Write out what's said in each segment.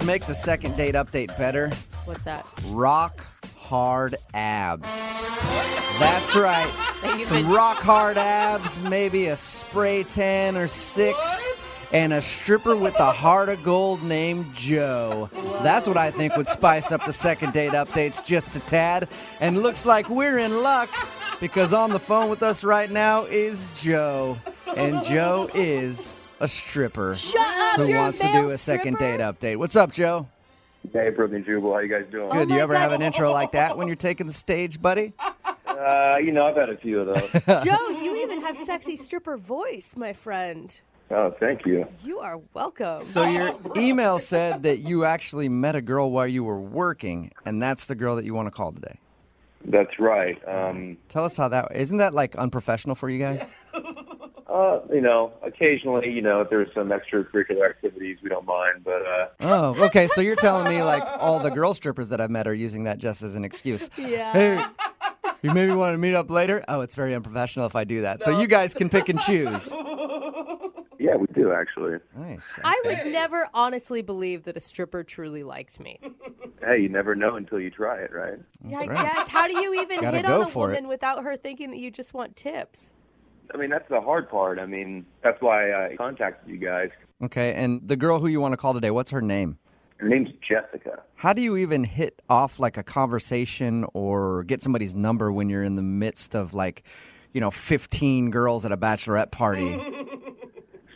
make the second date update better? What's that? Rock hard abs. That's right. Some rock hard abs, maybe a spray tan or 6, and a stripper with a heart of gold named Joe. That's what I think would spice up the second date updates just a tad. And looks like we're in luck because on the phone with us right now is Joe. And Joe is a stripper who wants to do a second date update. What's up, Joe? Hey, Brooke and Jubal, how you guys doing? Good. Do you ever have an intro like that when you're taking the stage, buddy? I've had a few of those. Joe, you even have sexy stripper voice, my friend. Oh, thank you. You are welcome. So your email said that you actually met a girl while you were working, and that's the girl that you want to call today. That's right. Tell us how that... Isn't that, like, unprofessional for you guys? Occasionally, if there's some extracurricular activities, we don't mind, but... Oh, okay, so you're telling me, like, all the girl strippers that I've met are using that just as an excuse. Yeah. Hey, you maybe want to meet up later? Oh, it's very unprofessional if I do that. So you guys can pick and choose. Yeah, we do, actually. Nice. Okay. I would never honestly believe that a stripper truly liked me. Hey, you never know until you try it, right? Yeah, I right. guess. How do you even Gotta hit go on a for it. woman without her thinking that you just want tips? I mean, that's the hard part. I mean, that's why I contacted you guys. Okay, and the girl who you want to call today, what's her name? Her name's Jessica. How do you even hit off, like, a conversation or get somebody's number when you're in the midst of, 15 girls at a bachelorette party?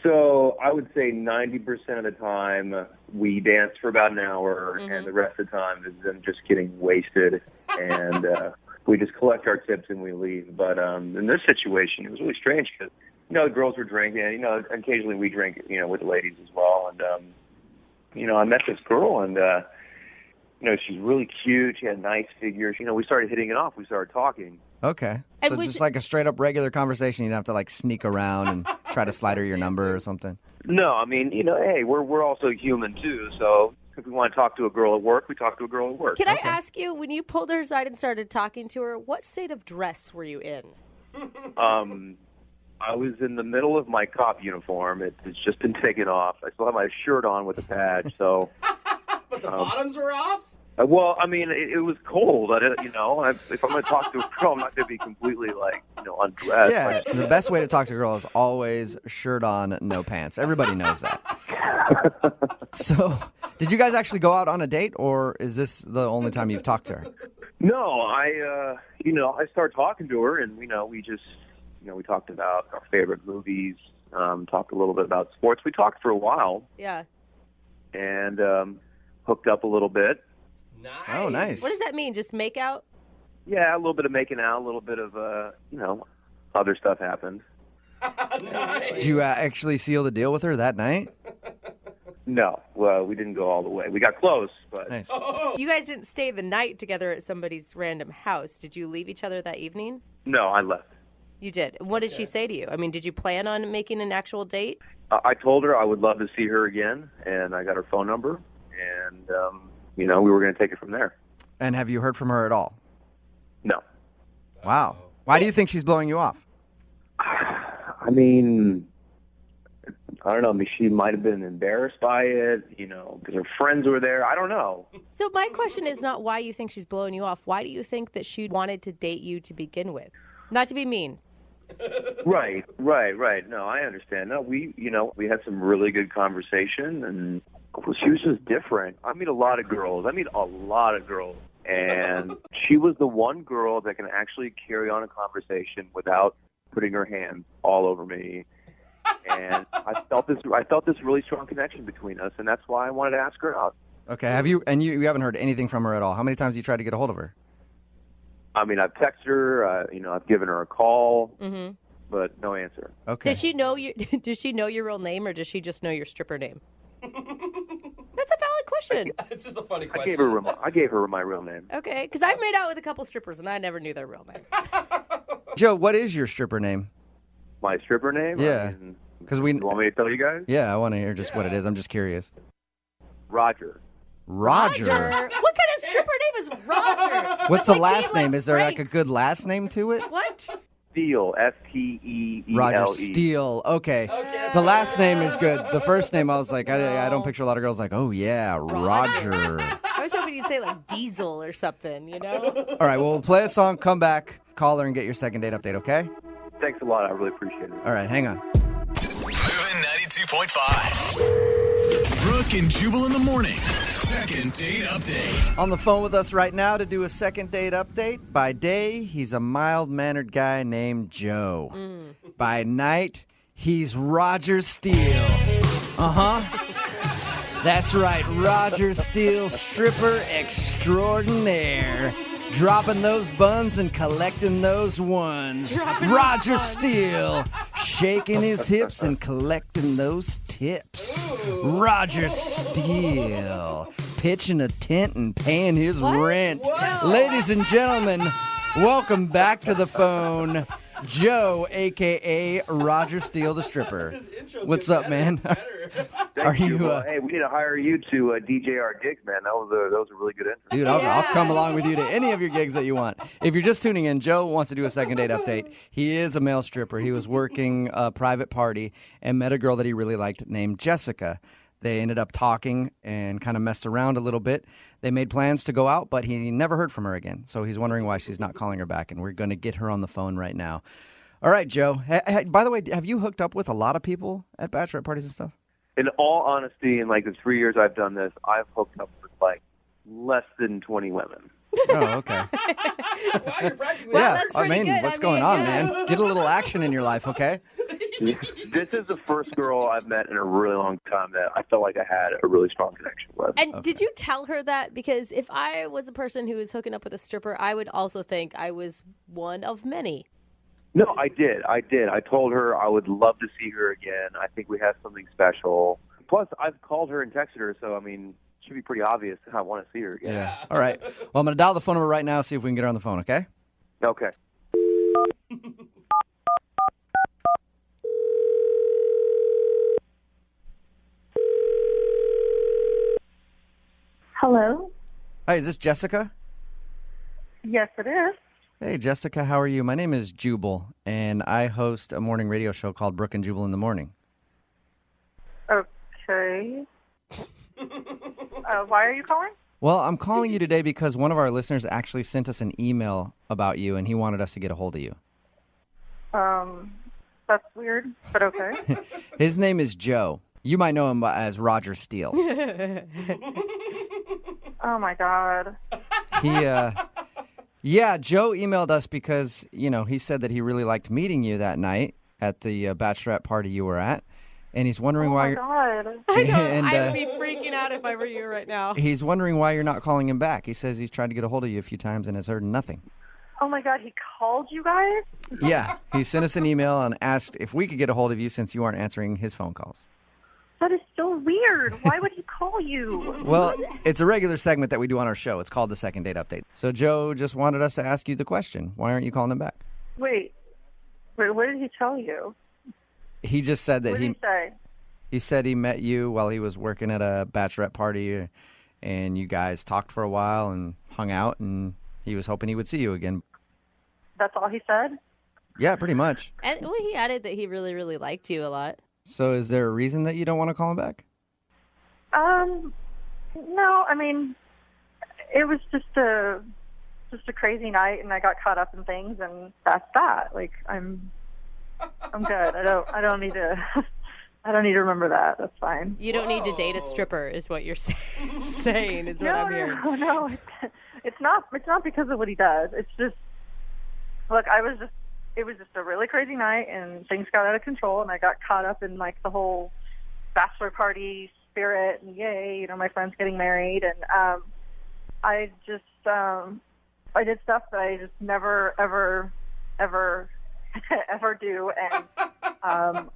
So I would say 90% of the time we dance for about an hour, and the rest of the time is them just getting wasted, and we just collect our tips and we leave. But in this situation, it was really strange because, the girls were drinking. Occasionally we drink, with the ladies as well. And, I met this girl, and, she's really cute. She had a nice figure. We started hitting it off. We started talking. Okay. And So just like a straight up regular conversation, you'd have to sneak around and try to slide her your number or something. No, I mean, hey, we're also human too. So if we want to talk to a girl at work, we talk to a girl at work. Can I ask you, when you pulled her aside and started talking to her, what state of dress were you in? I was in the middle of my cop uniform. It's just been taken off. I still have my shirt on with a badge. So, but the bottoms were off? Well, I mean, it was cold. If I'm going to talk to a girl, I'm not going to be completely, undressed. Yeah, the best way to talk to a girl is always shirt on, no pants. Everybody knows that. So, did you guys actually go out on a date, or is this the only time you've talked to her? No, I started talking to her, and, we just, we talked about our favorite movies, talked a little bit about sports. We talked for a while. Yeah. And hooked up a little bit. Nice. Oh, nice. What does that mean? Just make out? Yeah, a little bit of making out, a little bit of, other stuff happened. Nice. Did you actually seal the deal with her that night? No, well, we didn't go all the way. We got close, but... Nice. You guys didn't stay the night together at somebody's random house. Did you leave each other that evening? No, I left. You did. What did she say to you? I mean, did you plan on making an actual date? I told her I would love to see her again, and I got her phone number, and, we were going to take it from there. And have you heard from her at all? No. Wow. Why do you think she's blowing you off? I mean, I don't know. I mean, she might have been embarrassed by it, because her friends were there. I don't know. So my question is not why you think she's blowing you off. Why do you think that she wanted to date you to begin with? Not to be mean. Right. No, I understand. No, we had some really good conversation, and she was just different. I meet a lot of girls. And she was the one girl that can actually carry on a conversation without putting her hands all over me. And I felt this really strong connection between us, and that's why I wanted to ask her out. Okay. Have you haven't heard anything from her at all? How many times have you tried to get a hold of her? I mean, I've texted her, I've given her a call, but no answer. Okay. Does she know your real name, or does she just know your stripper name? That's a valid question. It's just a funny question. I gave her my real name. Okay, because I've made out with a couple strippers, and I never knew their real name. Joe, what is your stripper name? My stripper name? Yeah. Because you want me to tell you guys? Yeah, I want to hear just what it is. I'm just curious. Roger. Roger. What kind of stripper name is Roger? What's That's the like last me name? with Is there Frank. a good last name to it? What? Steele, Steele. Roger Steele. Okay. Okay, The last name is good. The first name, I was like, I don't picture a lot of girls like, oh, yeah, Roger. I was hoping you'd say like Diesel or something, you know? All right, well, we'll play a song, come back, call her, and get your second date update, okay? Thanks a lot. I really appreciate it. All right, hang on. Moving 92.5. Brooke and Jubal in the mornings. Second date update. On the phone with us right now to do a second date update. By day, he's a mild-mannered guy named Joe. By night, he's Roger Steele. That's right, Roger Steele, stripper extraordinaire. Dropping those buns and collecting those ones. Roger Steele, shaking his hips and collecting those tips. Roger Steele, pitching a tent and paying his rent. Ladies and gentlemen, welcome back to the phone, Joe, a.k.a. Roger Steele, the stripper. What's up, man? Are you? Hey, we need to hire you to DJ our gigs, man. That was a really good intro. Dude, I'll come along with you to any of your gigs that you want. If you're just tuning in, Joe wants to do a second date update. He is a male stripper. He was working a private party and met a girl that he really liked named Jessica. They ended up talking and kind of messed around a little bit. They made plans to go out, but he never heard from her again. So he's wondering why she's not calling her back, and we're going to get her on the phone right now. All right, Joe. Hey, by the way, have you hooked up with a lot of people at bachelorette parties and stuff? In all honesty, in like the 3 years I've done this, I've hooked up with like less than 20 women. Oh, okay. Wow, you're practically Well, Yeah, that's I pretty mean, good. what's I going mean, on, yeah. man? Get a little action in your life, okay? This is the first girl I've met in a really long time that I felt like I had a really strong connection with. And did you tell her that? Because if I was a person who was hooking up with a stripper, I would also think I was one of many. No, I did. I told her I would love to see her again. I think we have something special. Plus, I've called her and texted her, so, I mean, it should be pretty obvious that I want to see her again. Yeah. All right. Well, I'm going to dial the phone number right now, see if we can get her on the phone, okay? Okay. Hello? Hi, is this Jessica? Yes, it is. Hey, Jessica, how are you? My name is Jubal, and I host a morning radio show called Brooke and Jubal in the Morning. Okay. Why are you calling? Well, I'm calling you today because one of our listeners actually sent us an email about you, and he wanted us to get a hold of you. That's weird, but okay. His name is Joe. You might know him as Roger Steele. Oh, my God. Yeah, Joe emailed us because, he said that he really liked meeting you that night at the bachelorette party you were at. And he's wondering why Oh, my God. I know. And, I would be freaking out if I were you right now. he's wondering why you're not calling him back. He says he's tried to get a hold of you a few times and has heard nothing. Oh, my God, he called you guys? Yeah, he sent us an email and asked if we could get a hold of you since you aren't answering his phone calls. That is so weird. Why would he call you? Well, it's a regular segment that we do on our show. It's called the Second Date Update. So Joe just wanted us to ask you the question. Why aren't you calling him back? Wait, what did he tell you? He just said that What did he say? he said he met you while he was working at a bachelorette party, and you guys talked for a while and hung out, and he was hoping he would see you again. That's all he said? Yeah, pretty much. And well, he added that he really, really liked you a lot. So is there a reason that you don't want to call him back? No, I mean, it was just a crazy night, and I got caught up in things, and that's that. Like, I'm good. I don't need to. I don't need to remember that. That's fine. You don't need to date a stripper, is what you're saying. Is what I'm hearing. No. It's not because of what he does. It's just, look, it was just a really crazy night, and things got out of control, and I got caught up in like the whole bachelor party spirit, and yay, my friend's getting married, and I just I did stuff that I just never ever do, and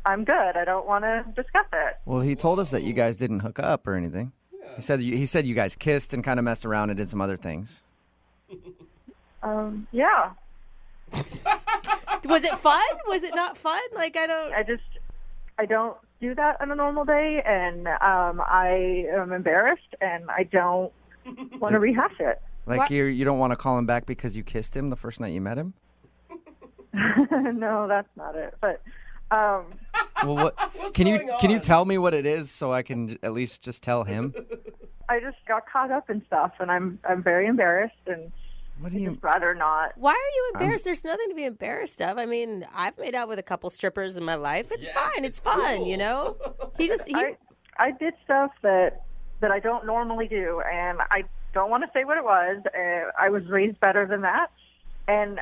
I'm good. I don't want to discuss it. Well, he told us that you guys didn't hook up or anything. Yeah. He said you guys kissed and kind of messed around and did some other things. Yeah. Was it fun? Was it not fun? Like, I don't do that on a normal day, and I am embarrassed, and I don't want to rehash it. Like What? you don't want to call him back because you kissed him the first night you met him? No, that's not it. But Well, what can you tell me what it is so I can at least just tell him? I just got caught up in stuff, and I'm very embarrassed, and What do I'd you? just rather not. Why are you embarrassed? There's nothing to be embarrassed of. I mean, I've made out with a couple strippers in my life. It's fine. It's fun, you know? I did stuff that I don't normally do, and I don't want to say what it was. I was raised better than that, and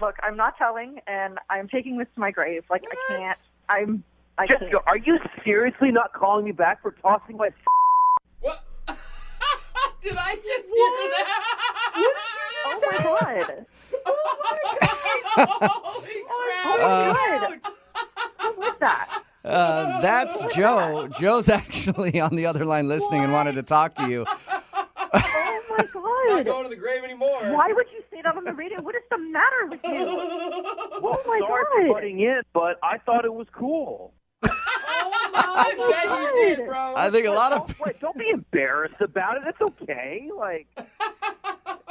look, I'm not telling, and I'm taking this to my grave. Like, what? I can't. I Jessica, can't. are you seriously not calling me back for tossing my? What? Did I just hear that? Oh my god! Holy crap! What was that? That's Joe. Joe's actually on the other line listening and wanted to talk to you. Oh my Not god! going to the grave anymore. Why would you say that on the radio? What is the matter with you? Well, Oh my sorry for God. butting in, but I thought it was cool. I bet you did, bro. I think a lot of Wait, don't be embarrassed about it. It's okay. Like,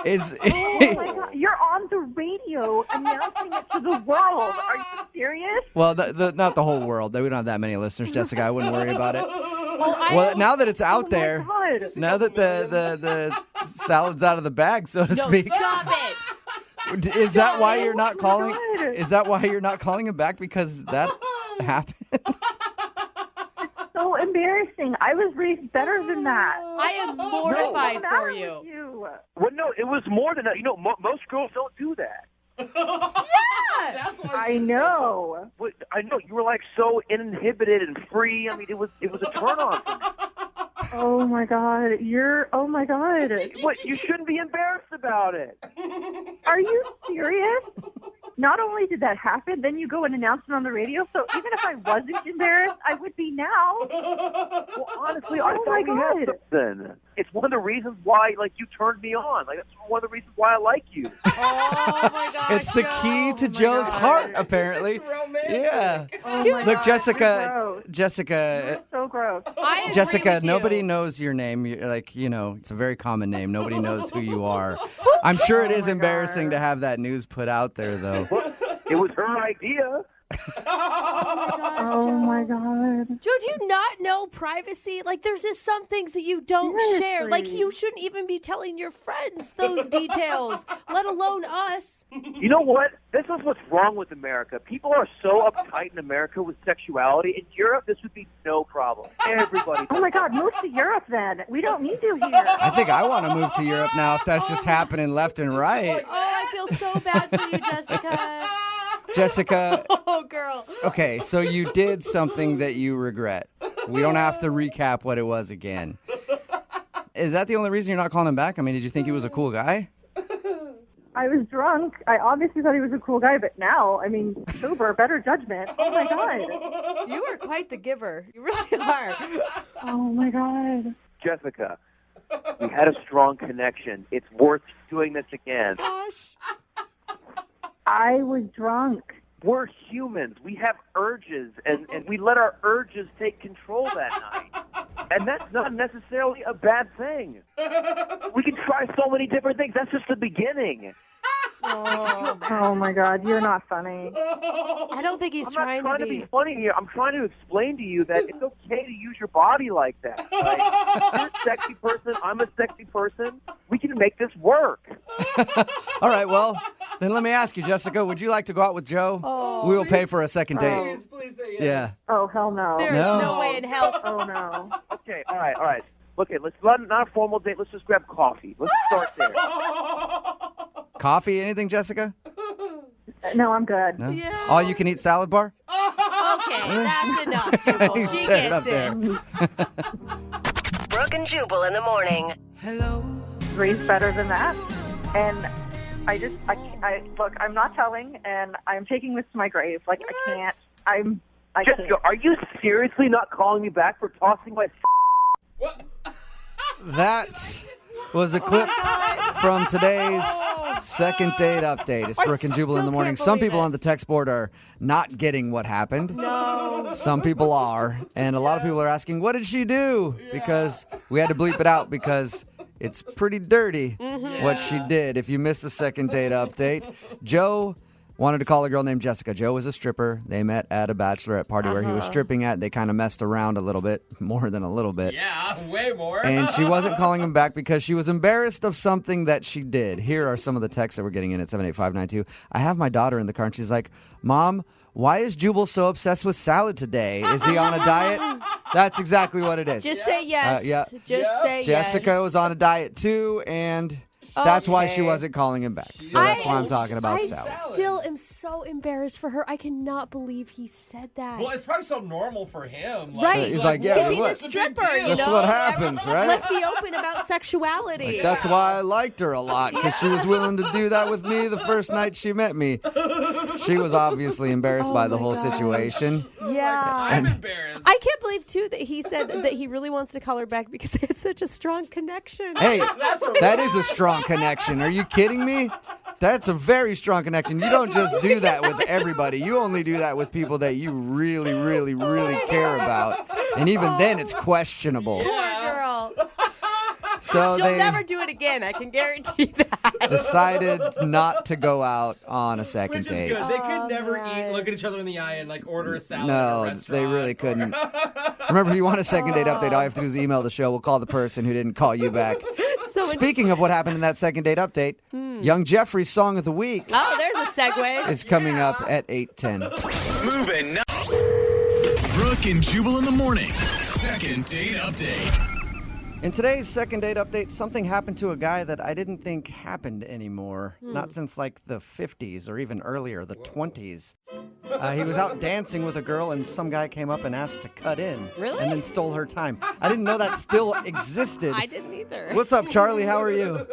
is. Oh my god! You're on the radio announcing it to the world. Are you serious? Well, not the whole world. We don't have that many listeners, Jessica. I wouldn't worry about it. Well, Well, now that it's out Oh there, my god! now that the salad's out of the bag, so to no, speak, stop it. is that why you're not Oh my calling? God. Is that why you're not calling him back? Because that happened. So embarrassing. I was raised better than that. I am mortified What's the matter for with you. you? well, no, it was more than that. You know, most girls don't do that. That's why I know. I know you were like so uninhibited and free. I mean, it was a turn on for me. Oh my god. Oh my god. What? You shouldn't be embarrassed about it. Are you serious? Not only did that happen, then you go and announce it on the radio. So even if I wasn't embarrassed, I would be now. Well, honestly, I Oh thought my we had God. something. It's one of the reasons why, like, you turned me on. Like, that's one of the reasons why I like you. Oh my god. It's the key to Joe's God. heart, apparently. It's romantic. Yeah. Oh Dude. my Look, God, Jessica. you're gross. Jessica. You're so gross. I agree Jessica, with you. nobody knows your name. You're like, it's a very common name. Nobody knows who you are. I'm sure it is my embarrassing God. to have that news put out there, though. It was her idea. Oh my god. Joe, do you not know privacy? Like, there's just some things that you don't share. Like, Seriously. you shouldn't even be telling your friends those details, let alone us. You know what? This is what's wrong with America. People are so uptight in America with sexuality. In Europe, this would be no problem. Everybody. Oh my god, move to Europe then. We don't need you here. I think I want to move to Europe now if that's just happening left and right. Oh, I feel so bad for you, Jessica. Jessica, Oh, girl. okay, so you did something that you regret. We don't have to recap what it was again. Is that the only reason you're not calling him back? I mean, did you think he was a cool guy? I was drunk. I obviously thought he was a cool guy, but now, I mean, sober, better judgment. Oh my god. You are quite the giver. You really are. Oh my god. Jessica, we had a strong connection. It's worth doing this again. Gosh. I was drunk. We're humans. We have urges, and we let our urges take control that night. And that's not necessarily a bad thing. We can try so many different things. That's just the beginning. Oh my god, you're not funny. I don't think he's I'm not trying trying to to be. be funny here. I'm trying to explain to you that it's okay to use your body like that. Like, you're a sexy person. I'm a sexy person. We can make this work. All right, well, then let me ask you, Jessica, would you like to go out with Joe? We will pay for a second date. Please say yes. Yeah. Oh, hell no. There is No. no way in hell. Oh no. Okay, all right. Okay, let's not a formal date. Let's just grab coffee. Let's start there. Coffee, anything, Jessica? No, I'm good. No? Yeah. All you can eat salad bar? Okay, that's enough, Jubal. She Tear it up gets it. there. Brooke and Jubal in the morning. Raised better than that. And I look, I'm not telling, and I'm taking this to my grave. Like, I can't. I can't. Jessica, are you seriously not calling me back for tossing my? What? That was a clip from today's second date update. It's Brooke and Jubal in the morning. Some people on the text board are not getting what happened. No. Some people are. And a lot of people are asking, what did she do? Because we had to bleep it out because it's pretty dirty what she did. If you missed the second date update, Joe wanted to call a girl named Jessica. Joe was a stripper. They met at a bachelorette party where he was stripping at. They kind of messed around a little bit, more than a little bit. Yeah, way more. And she wasn't calling him back because she was embarrassed of something that she did. Here are some of the texts that we're getting in at 78592. I have my daughter in the car, and she's like, Mom, why is Jubal so obsessed with salad today? Is he on a diet? That's exactly what it is. Just say yes. Just say yes. Jessica was on a diet too, and that's why she wasn't calling him back. So that's why I'm talking about salad. I still am so embarrassed for her. I cannot believe he said that. Well, it's probably so normal for him. Right. He's like, yeah, he's a stripper, you know? That's what happens, right? Let's be open about sexuality. That's why I liked her a lot, because she was willing to do that with me the first night she met me. She was obviously embarrassed by the whole situation. Yeah. I'm embarrassed. I can't believe, too, that he said that he really wants to call her back because they had such a strong connection. Hey, that is a strong connection. Are you kidding me? That's a very strong connection. You don't just do that with everybody. You only do that with people that you really, really, really care about. And even then, it's questionable. Poor girl. So She'll they never do it again. I can guarantee that. decided not to go out on a second Which is date. good. They could never look at each other in the eye and like order a salad at a No, restaurant. they really couldn't. Remember, if you want a second date update, all you have to do is email the show. We'll call the person who didn't call you back. Speaking of what happened in that second date update, Young Jeffrey's Song of the Week Oh, there's a segue. is coming up at 8:10. Moving now. Brooke and Jubal in the mornings. Second date update. In today's second date update, something happened to a guy that I didn't think happened anymore. Not since like the 50s or even earlier, the 20s. He was out dancing with a girl and some guy came up and asked to cut in. Really? And then stole her time. I didn't know that still existed. I didn't either. What's up, Charlie? How are you?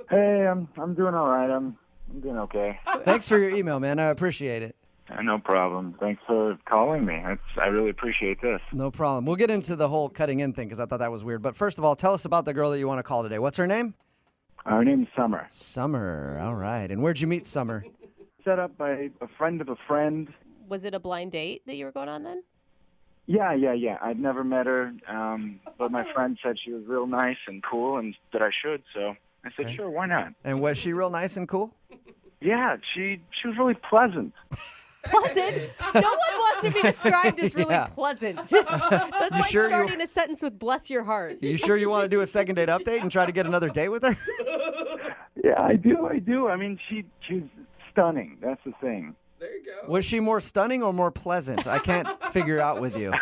Hey, I'm doing all right. I'm doing okay. Thanks for your email, man. I appreciate it. No problem. Thanks for calling me. I really appreciate this. No problem. We'll get into the whole cutting in thing because I thought that was weird. But first of all, tell us about the girl that you want to call today. What's her name? Her name's Summer. Summer. All right. And where'd you meet Summer? Set up by a friend of a friend. Was it a blind date that you were going on then? Yeah. I'd never met her, but my friend said she was real nice and cool and that I should, so I said, sure, why not? And was she real nice and cool? Yeah, she was really pleasant. Pleasant? No one wants to be described as really pleasant. That's like sure starting a sentence with bless your heart. You sure you want to do a second date update and try to get another date with her? Yeah, I do. I mean, she's stunning. That's the thing. There you go. Was she more stunning or more pleasant? I can't figure out with you.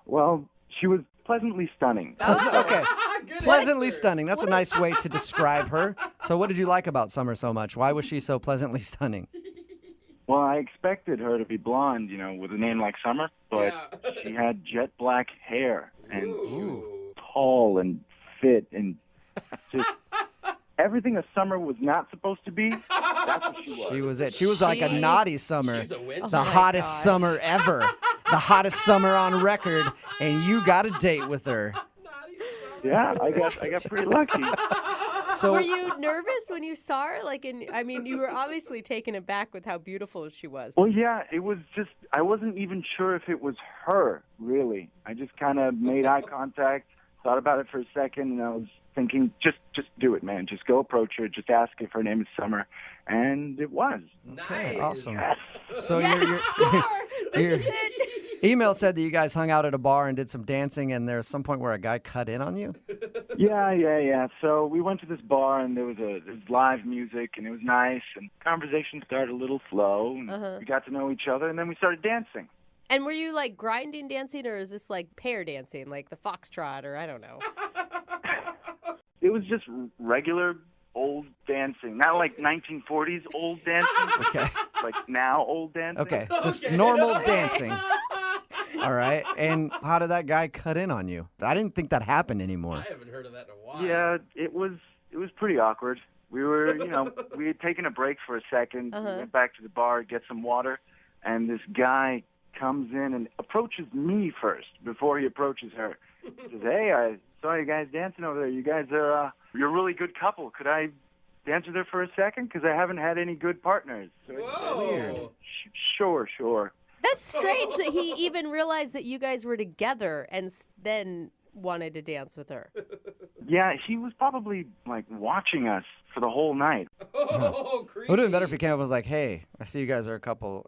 Well, she was pleasantly stunning. Okay. Good Pleasantly answer. stunning. That's a nice way to describe her. So what did you like about Summer so much? Why was she so pleasantly stunning? Well, I expected her to be blonde, with a name like Summer, but she had jet black hair and she was tall and fit and just everything a Summer was not supposed to be. That's what she was. She was it. She was like a naughty Summer. She's a winter. The hottest Summer ever. The hottest Summer on record. And you got a date with her. Yeah, I got pretty lucky. So Were you nervous when you saw her? You were obviously taken aback with how beautiful she was. Well, yeah, it was just I wasn't even sure if it was her, really. I just kind of made eye contact, thought about it for a second, and I was thinking, just do it, man. Just go approach her. Just ask if her name is Summer. And it was. okay, Nice. awesome. So Yes, score! This is it. email said that you guys hung out at a bar and did some dancing, and there's some point where a guy cut in on you? Yeah. So we went to this bar, and there was live music, and it was nice, and conversation started a little slow, and we got to know each other, and then we started dancing. And were you like grinding dancing, or is this like pair dancing, like the foxtrot, or I don't know? It was just regular old dancing, not like 1940s old dancing, Okay. like now old dancing. Okay. Just normal dancing. All right. And how did that guy cut in on you? I didn't think that happened anymore. I haven't heard of that in a while. Yeah, it was pretty awkward. We were, we had taken a break for a second. We went back to the bar, get some water, and this guy comes in and approaches me first before he approaches her. He says, "Hey, I saw you guys dancing over there. You guys are you're a really good couple. Could I dance with her for a second? Because I haven't had any good partners." So Whoa. Sure. That's strange that he even realized that you guys were together and then wanted to dance with her. Yeah, he was probably like watching us for the whole night. Oh, creepy. It would have been better if he came up and was like, hey, I see you guys are a couple.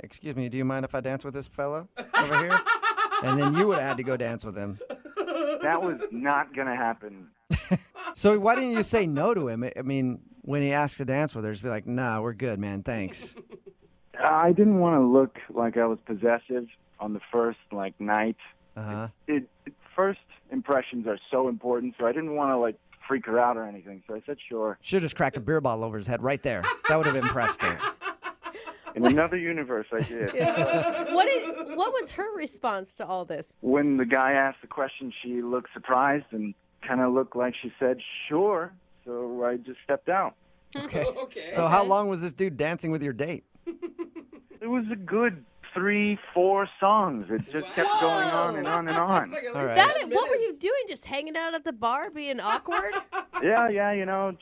Excuse me, do you mind if I dance with this fella over here? And then you would have had to go dance with him. That was not going to happen. So why didn't you say no to him? I mean, when he asked to dance with her, just be like, nah, we're good, man, thanks. I didn't want to look like I was possessive on the first, night. Uh-huh. First impressions are so important, so I didn't want to, freak her out or anything. So I said sure. Should have just cracked a beer bottle over his head right there. That would have impressed her. In another universe, I did. Yeah. What was her response to all this? When the guy asked the question, she looked surprised and kind of looked like she said sure. So I just stepped out. Okay. So how long was this dude dancing with your date? It was a good 3-4 songs. It just kept going on and on and on. All right. What were you doing? Just hanging out at the bar, being awkward? Yeah,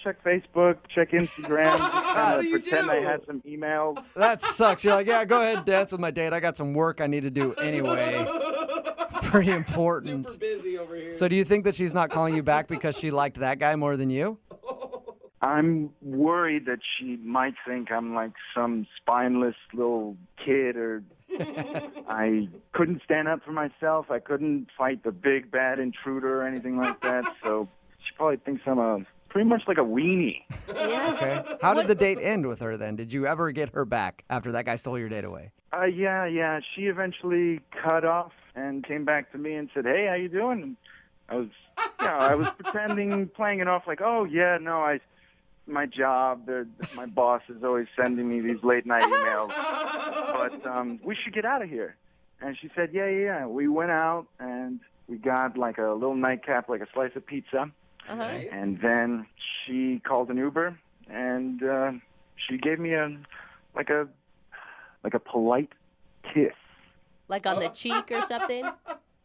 check Facebook, check Instagram, just kind of pretend I had some emails. That sucks. You're like, yeah, go ahead, dance with my date. I got some work I need to do anyway. Pretty important. Super busy over here. So do you think that she's not calling you back because she liked that guy more than you? I'm worried that she might think I'm like some spineless little kid, or I couldn't stand up for myself. I couldn't fight the big bad intruder or anything like that. So she probably thinks I'm pretty much like a weenie. Yeah. Okay. How did the date end with her then? Did you ever get her back after that guy stole your date away? Yeah. She eventually cut off and came back to me and said, "Hey, how you doing?" And I was pretending, playing it off like, "Oh yeah, no, my job, my boss is always sending me these late night emails, but we should get out of here." And she said, yeah. We went out and we got like a little nightcap, like a slice of pizza. Nice. And then she called an Uber and she gave me a polite kiss. Like on the cheek or something?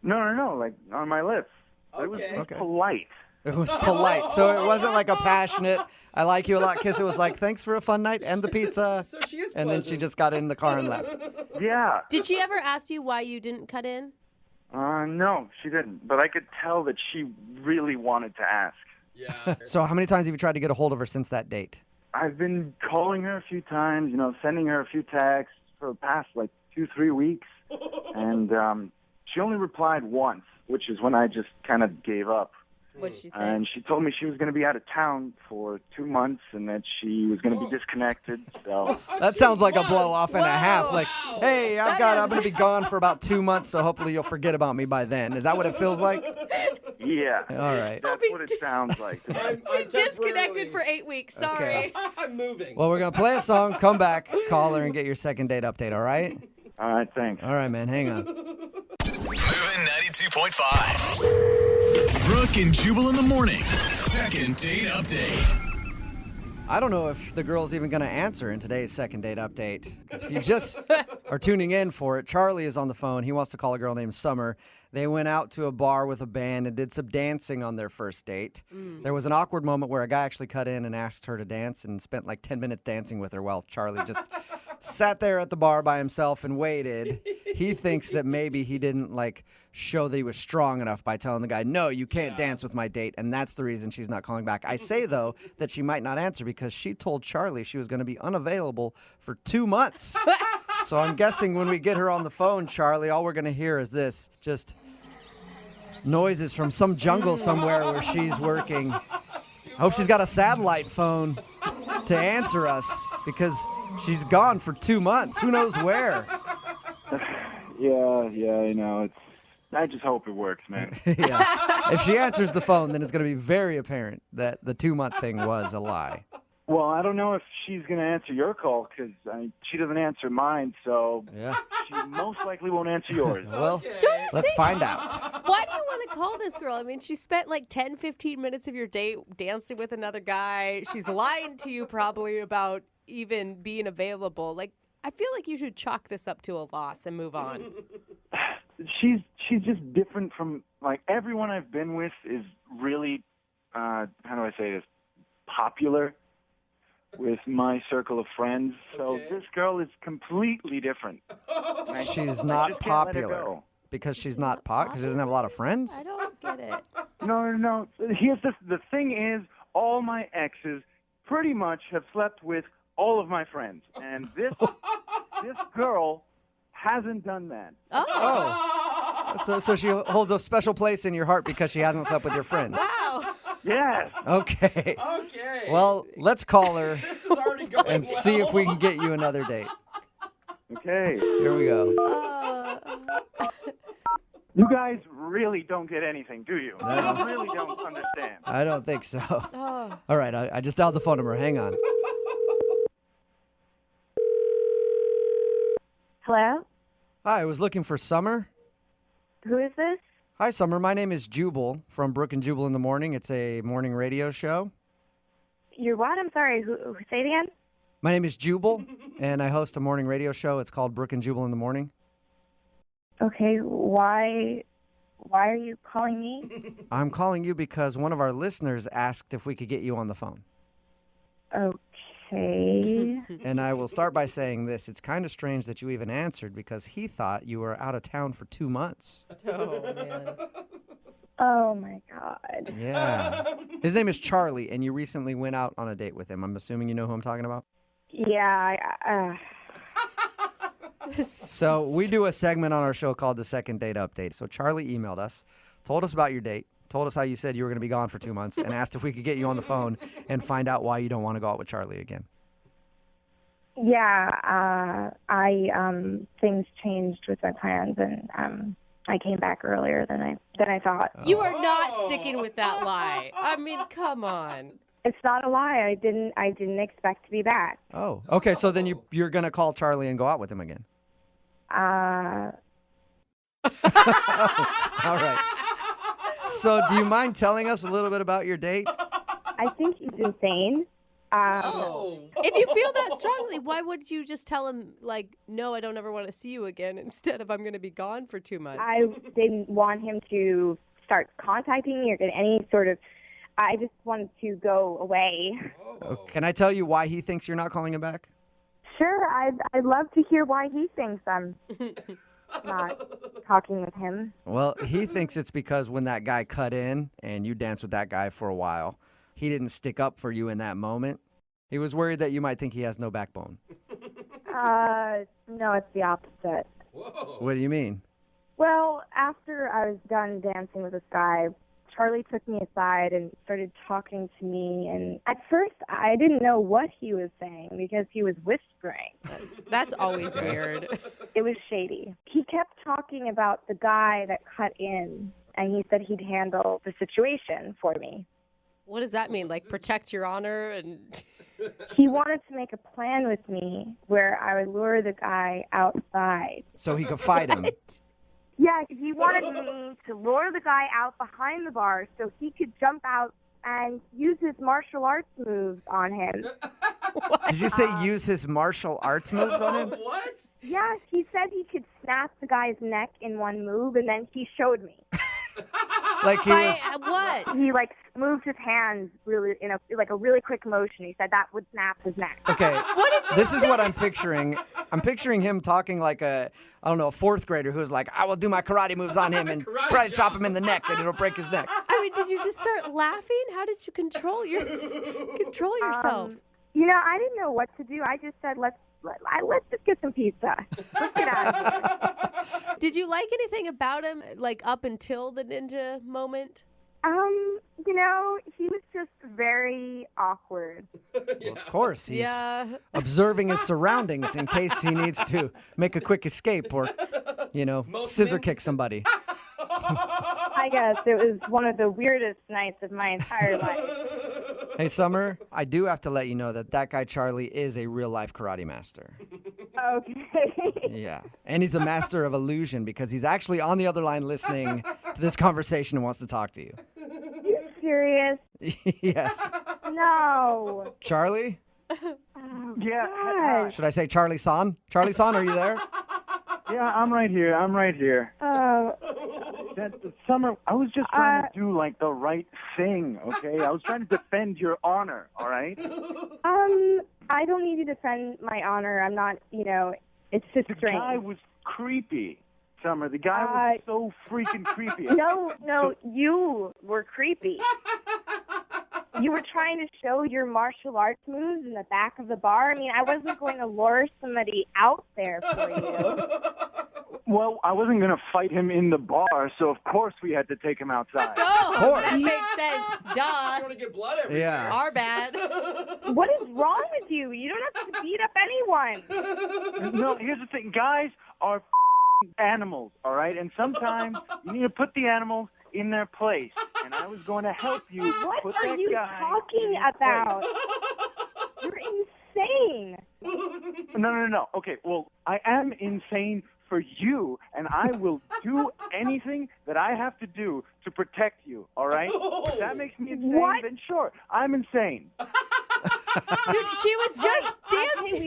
No, like on my lips. It was polite. It was polite. So it wasn't like a passionate, I like you a lot kiss. It was like, thanks for a fun night and the pizza. So she is and then she just got in the car and left. Yeah. Did she ever ask you why you didn't cut in? No, she didn't. But I could tell that she really wanted to ask. Yeah. So how many times have you tried to get a hold of her since that date? I've been calling her a few times, sending her a few texts for the past 2-3 weeks. And she only replied once, which is when I just kind of gave up. What'd she say? And she told me she was going to be out of town for 2 months and that she was going to be disconnected. So that sounds like a blow off and a half. Like, hey, I'm going to be gone for about 2 months, so hopefully you'll forget about me by then. Is that what it feels like? Yeah. All right. That's what it sounds like. I'm Disconnected for 8 weeks. Sorry. Okay. I'm moving. Well, we're going to play a song, come back, call her, and get your second date update, all right? All right, thanks. All right, man, hang on. Moving 92.5. Brooke and Jubal in the mornings. Second date update. I don't know if the girl's even going to answer in today's second date update. Because if you just are tuning in for it, Charlie is on the phone. He wants to call a girl named Summer. They went out to a bar with a band and did some dancing on their first date. There was an awkward moment where a guy actually cut in and asked her to dance and spent like 10 minutes dancing with her while Charlie just sat there at the bar by himself and waited. He thinks that maybe he didn't show that he was strong enough by telling the guy, no, you can't dance with my date. And that's the reason she's not calling back. I say, though, that she might not answer because she told Charlie she was going to be unavailable for 2 months. So I'm guessing when we get her on the phone, Charlie, all we're going to hear is this, just noises from some jungle somewhere where she's working. I hope she's got a satellite phone to answer us because she's gone for 2 months. Who knows where? Yeah, I just hope it works, man. Yeah. If she answers the phone, then it's going to be very apparent that the 2-month thing was a lie. Well, I don't know if she's going to answer your call because she doesn't answer mine, so she most likely won't answer yours. Well, let's find out. Why do you want to call this girl? I mean, she spent 10, 15 minutes of your date dancing with another guy. She's lying to you probably about even being available. I feel like you should chalk this up to a loss and move on. She's just different from, everyone I've been with is really, how do I say this, popular with my circle of friends. So this girl is completely different. She's not popular because she's not because she doesn't have a lot of friends? I don't get it. No. Here's the thing is, all my exes pretty much have slept with all of my friends, and this girl hasn't done that. Oh. So she holds a special place in your heart because she hasn't slept with your friends. Wow. Yes. Okay. Okay. Well, let's call her This is already going and well. see if we can get you another date. Okay. Here we go. You guys really don't get anything, do you? No. You really don't understand. I don't think so. Oh. All right, I just dialed the phone number. Hang on. Hello? Hi, I was looking for Summer. Who is this? Hi, Summer. My name is Jubal from Brooke and Jubal in the Morning. It's a morning radio show. You're what? I'm sorry. Who say it again? My name is Jubal, and I host a morning radio show. It's called Brooke and Jubal in the Morning. Okay, why are you calling me? I'm calling you because one of our listeners asked if we could get you on the phone. Okay. And I will start by saying this. It's kind of strange that you even answered because he thought you were out of town for 2 months. Oh, man. Oh my God. Yeah. His name is Charlie, and you recently went out on a date with him. I'm assuming you know who I'm talking about? Yeah, So we do a segment on our show called the Second Date Update. So Charlie emailed us, told us about your date, told us how you said you were going to be gone for 2 months, and asked if we could get you on the phone and find out why you don't want to go out with Charlie again. yeah, things changed with my plans, and I came back earlier than I thought. You are not sticking with that lie. I mean, come on. It's not a lie. I didn't expect to be back. Oh, okay. So then you're going to call Charlie and go out with him again. Uh, All right. So do you mind telling us a little bit about your date? I think he's insane. If you feel that strongly, why would you just tell him, like, no, I don't ever want to see you again, instead of I'm going to be gone for 2 months? I didn't want him to start contacting me or get any sort of. I just wanted to go away. Can I tell you why he thinks you're not calling him back? Sure, I'd love to hear why he thinks I'm not talking with him. Well, he thinks it's because when that guy cut in and you danced with that guy for a while, he didn't stick up for you in that moment. He was worried that you might think he has no backbone. No, it's the opposite. What do you mean? Well, after I was done dancing with this guy, Charlie took me aside and started talking to me. And at first, I didn't know what he was saying because he was whispering. That's always weird. It was shady. He kept talking about the guy that cut in, and he said he'd handle the situation for me. What does that mean? Like, protect your honor? And He wanted to make a plan with me where I would lure the guy outside. So he could fight him. Yeah, he wanted me to lure the guy out behind the bar so he could jump out and use his martial arts moves on him. Did you say use his martial arts moves on him? What? Yeah, he said he could snap the guy's neck in one move, and then he showed me. Like he was. What? He moved his hands really in a really quick motion. He said that would snap his neck. Okay, this is what I'm picturing. I'm picturing him talking like a fourth grader who's like, I will do my karate moves on him and try to chop him in the neck and it'll break his neck. I mean, did you just start laughing? How did you control yourself? I didn't know what to do. I just said, let's just get some pizza. Let's get out of here. Did you like anything about him, like, up until the ninja moment? He was just very awkward. Well, of course, he's Yeah. observing his surroundings in case he needs to make a quick escape or, scissor kick somebody. I guess it was one of the weirdest nights of my entire life. Hey, Summer, I do have to let you know that guy Charlie is a real-life karate master. Okay. Yeah, and he's a master of illusion because he's actually on the other line listening to this conversation and wants to talk to you. You serious? Yes. No. Charlie? Yeah. God. Should I say Charlie-san? Charlie-san, are you there? Yeah, I'm right here. Summer, I was just trying to do the right thing, okay? I was trying to defend your honor, all right? I don't need to defend my honor. I'm not, it's just The strange. guy was creepy, Summer. The guy was so freaking creepy. No, you were creepy. You were trying to show your martial arts moves in the back of the bar. I mean, I wasn't going to lure somebody out there for you. Well, I wasn't going to fight him in the bar, so of course we had to take him outside. Oh, Of course. that makes sense. Duh. I want to get blood everywhere. Yeah. Our bad. What is wrong with you? You don't have to beat up anyone. No, here's the thing. Guys are animals, all right? And sometimes you need to put the animals in their place. And I was going to help you What put are that you guy talking in his about? You're insane. place. No. Okay, well, I am insane for you, and I will do anything that I have to do to protect you, all right? If that makes me insane, What? then sure, I'm insane. Dude, she was just dancing. Okay,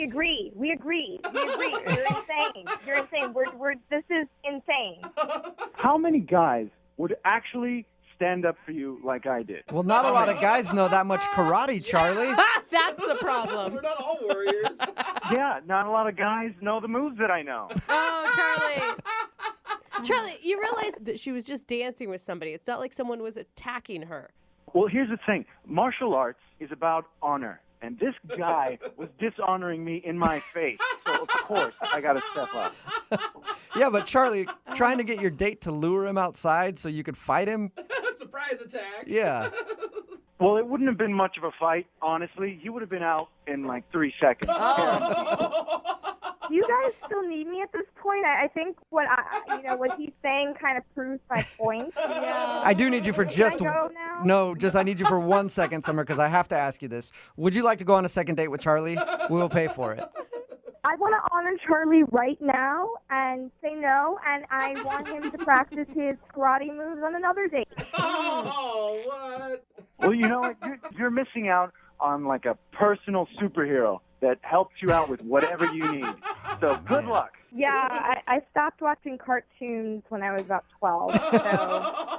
we agree. You're insane. You're insane. This is insane. How many guys would actually stand up for you like I did? Well, not a lot of guys know that much karate, Charlie. That's the problem. We're not all warriors. Yeah, not a lot of guys know the moves that I know. Oh, Charlie. Charlie, you realize that she was just dancing with somebody. It's not like someone was attacking her. Well, here's the thing. Martial arts is about honor. And this guy was dishonoring me in my face. So, of course, I got to step up. Yeah, but Charlie, trying to get your date to lure him outside so you could fight him? Surprise attack. Yeah. Well, it wouldn't have been much of a fight, honestly. He would have been out in like 3 seconds. Do you guys still need me at this point? I think what he's saying kind of proves my point. Yeah. I do need you for just... Can I go now? No, just I need you for 1 second, Summer, because I have to ask you this. Would you like to go on a second date with Charlie? We will pay for it. I want to honor Charlie right now and say no, and I want him to practice his karate moves on another date. Oh, what? Well, you know what? You're missing out on like a personal superhero that helps you out with whatever you need. So good luck. Yeah, I stopped watching cartoons when I was about 12. So.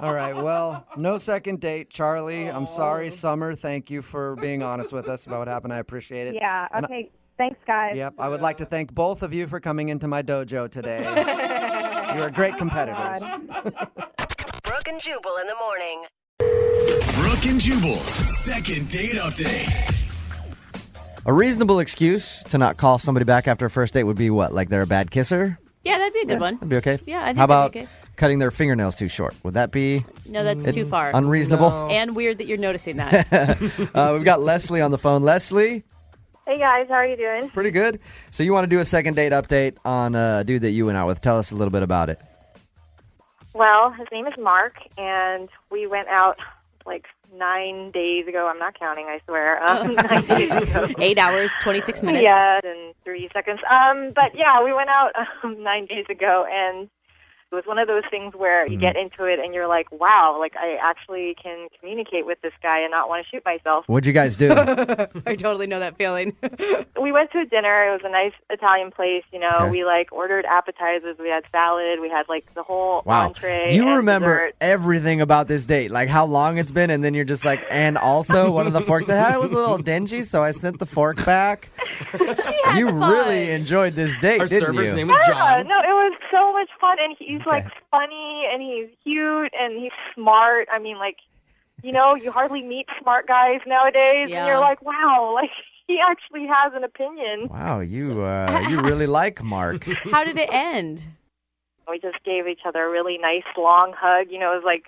All right, well, no second date, Charlie. I'm sorry, Summer. Thank you for being honest with us about what happened. I appreciate it. Yeah, okay. Thanks, guys. Yep, I would like to thank both of you for coming into my dojo today. You are great competitors. Brooke and Jubal in the morning. Brooke and Jubal's second date update. A reasonable excuse to not call somebody back after a first date would be what? Like they're a bad kisser? Yeah, that'd be a good one. That'd be okay. Yeah, I think How about that'd be okay. cutting their fingernails too short? Would that be No, that's too far. unreasonable? And weird that you're noticing that. We've got Leslie on the phone. Leslie? Hey guys, how are you doing? Pretty good. So you want to do a second date update on a dude that you went out with. Tell us a little bit about it. Well, his name is Mark, and we went out like 9 days ago. I'm not counting, I swear. 9 days ago. 8 hours, 26 minutes. Yeah, and 3 seconds. But yeah, we went out 9 days ago, and it was one of those things where you get into it and you're like, wow, like I actually can communicate with this guy and not want to shoot myself. What'd you guys do? I totally know that feeling. We went to a dinner. It was a nice Italian place, you know. Okay. We like ordered appetizers. We had salad. We had like the whole entree. You and remember dessert. everything about this date, like how long it's been, and then you're just like, and also one of the forks I had was a little dingy, so I sent the fork back. You really enjoyed this date, Our didn't server's you? name was John. No, it was so much fun, and he's like funny, and he's cute, and he's smart. I mean, like, you know, you hardly meet smart guys nowadays, Yeah. and you're like, wow, like he actually has an opinion. Wow, you really like Mark. How did it end? We just gave each other a really nice long hug. You know, it was like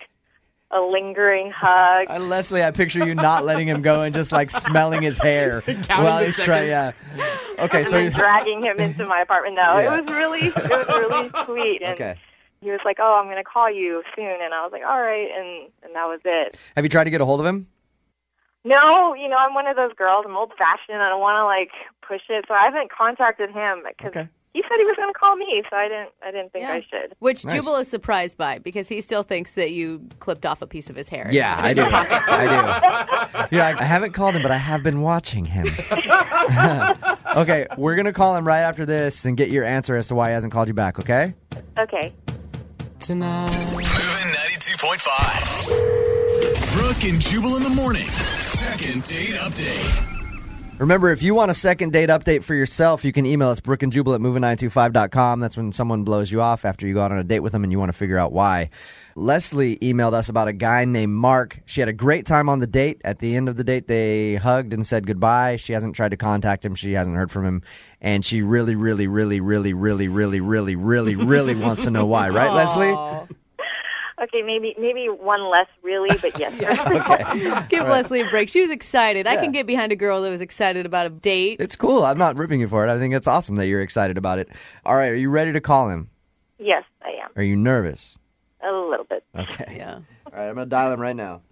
a lingering hug. Leslie, I picture you not letting him go and just like smelling his hair while the he's trying. Yeah. Okay, and so then dragging him into my apartment. No, Yeah. it was really sweet. And okay. he was like, "Oh, I'm going to call you soon," and I was like, "All right," and that was it. Have you tried to get a hold of him? No, you know, I'm one of those girls. I'm old-fashioned. I don't want to like push it, so I haven't contacted him because he said he was going to call me, so I didn't think I should. Which Nice. Jubal is surprised by because he still thinks that you clipped off a piece of his hair. Yeah, I do. I do. Yeah, I haven't called him, but I have been watching him. Okay, we're going to call him right after this and get your answer as to why he hasn't called you back, okay? Okay. Tonight. Moving 92.5. Brooke and Jubal in the mornings. Second date update. Remember, if you want a second date update for yourself, you can email us, brookeandjubal at moving925.com. That's when someone blows you off after you go out on a date with them and you want to figure out why. Leslie emailed us about a guy named Mark. She had a great time on the date. At the end of the date, they hugged and said goodbye. She hasn't tried to contact him. She hasn't heard from him. And she really, really, really, really, really, really, really, really, really wants to know why. Right, Leslie? Okay, maybe one less really, but yes. Okay. Give Leslie a break. She was excited. I Yeah. can get behind a girl that was excited about a date. It's cool. I'm not ripping you for it. I think it's awesome that you're excited about it. All right, are you ready to call him? Yes, I am. Are you nervous? A little bit. Okay. Yeah. All right, I'm going to dial him right now.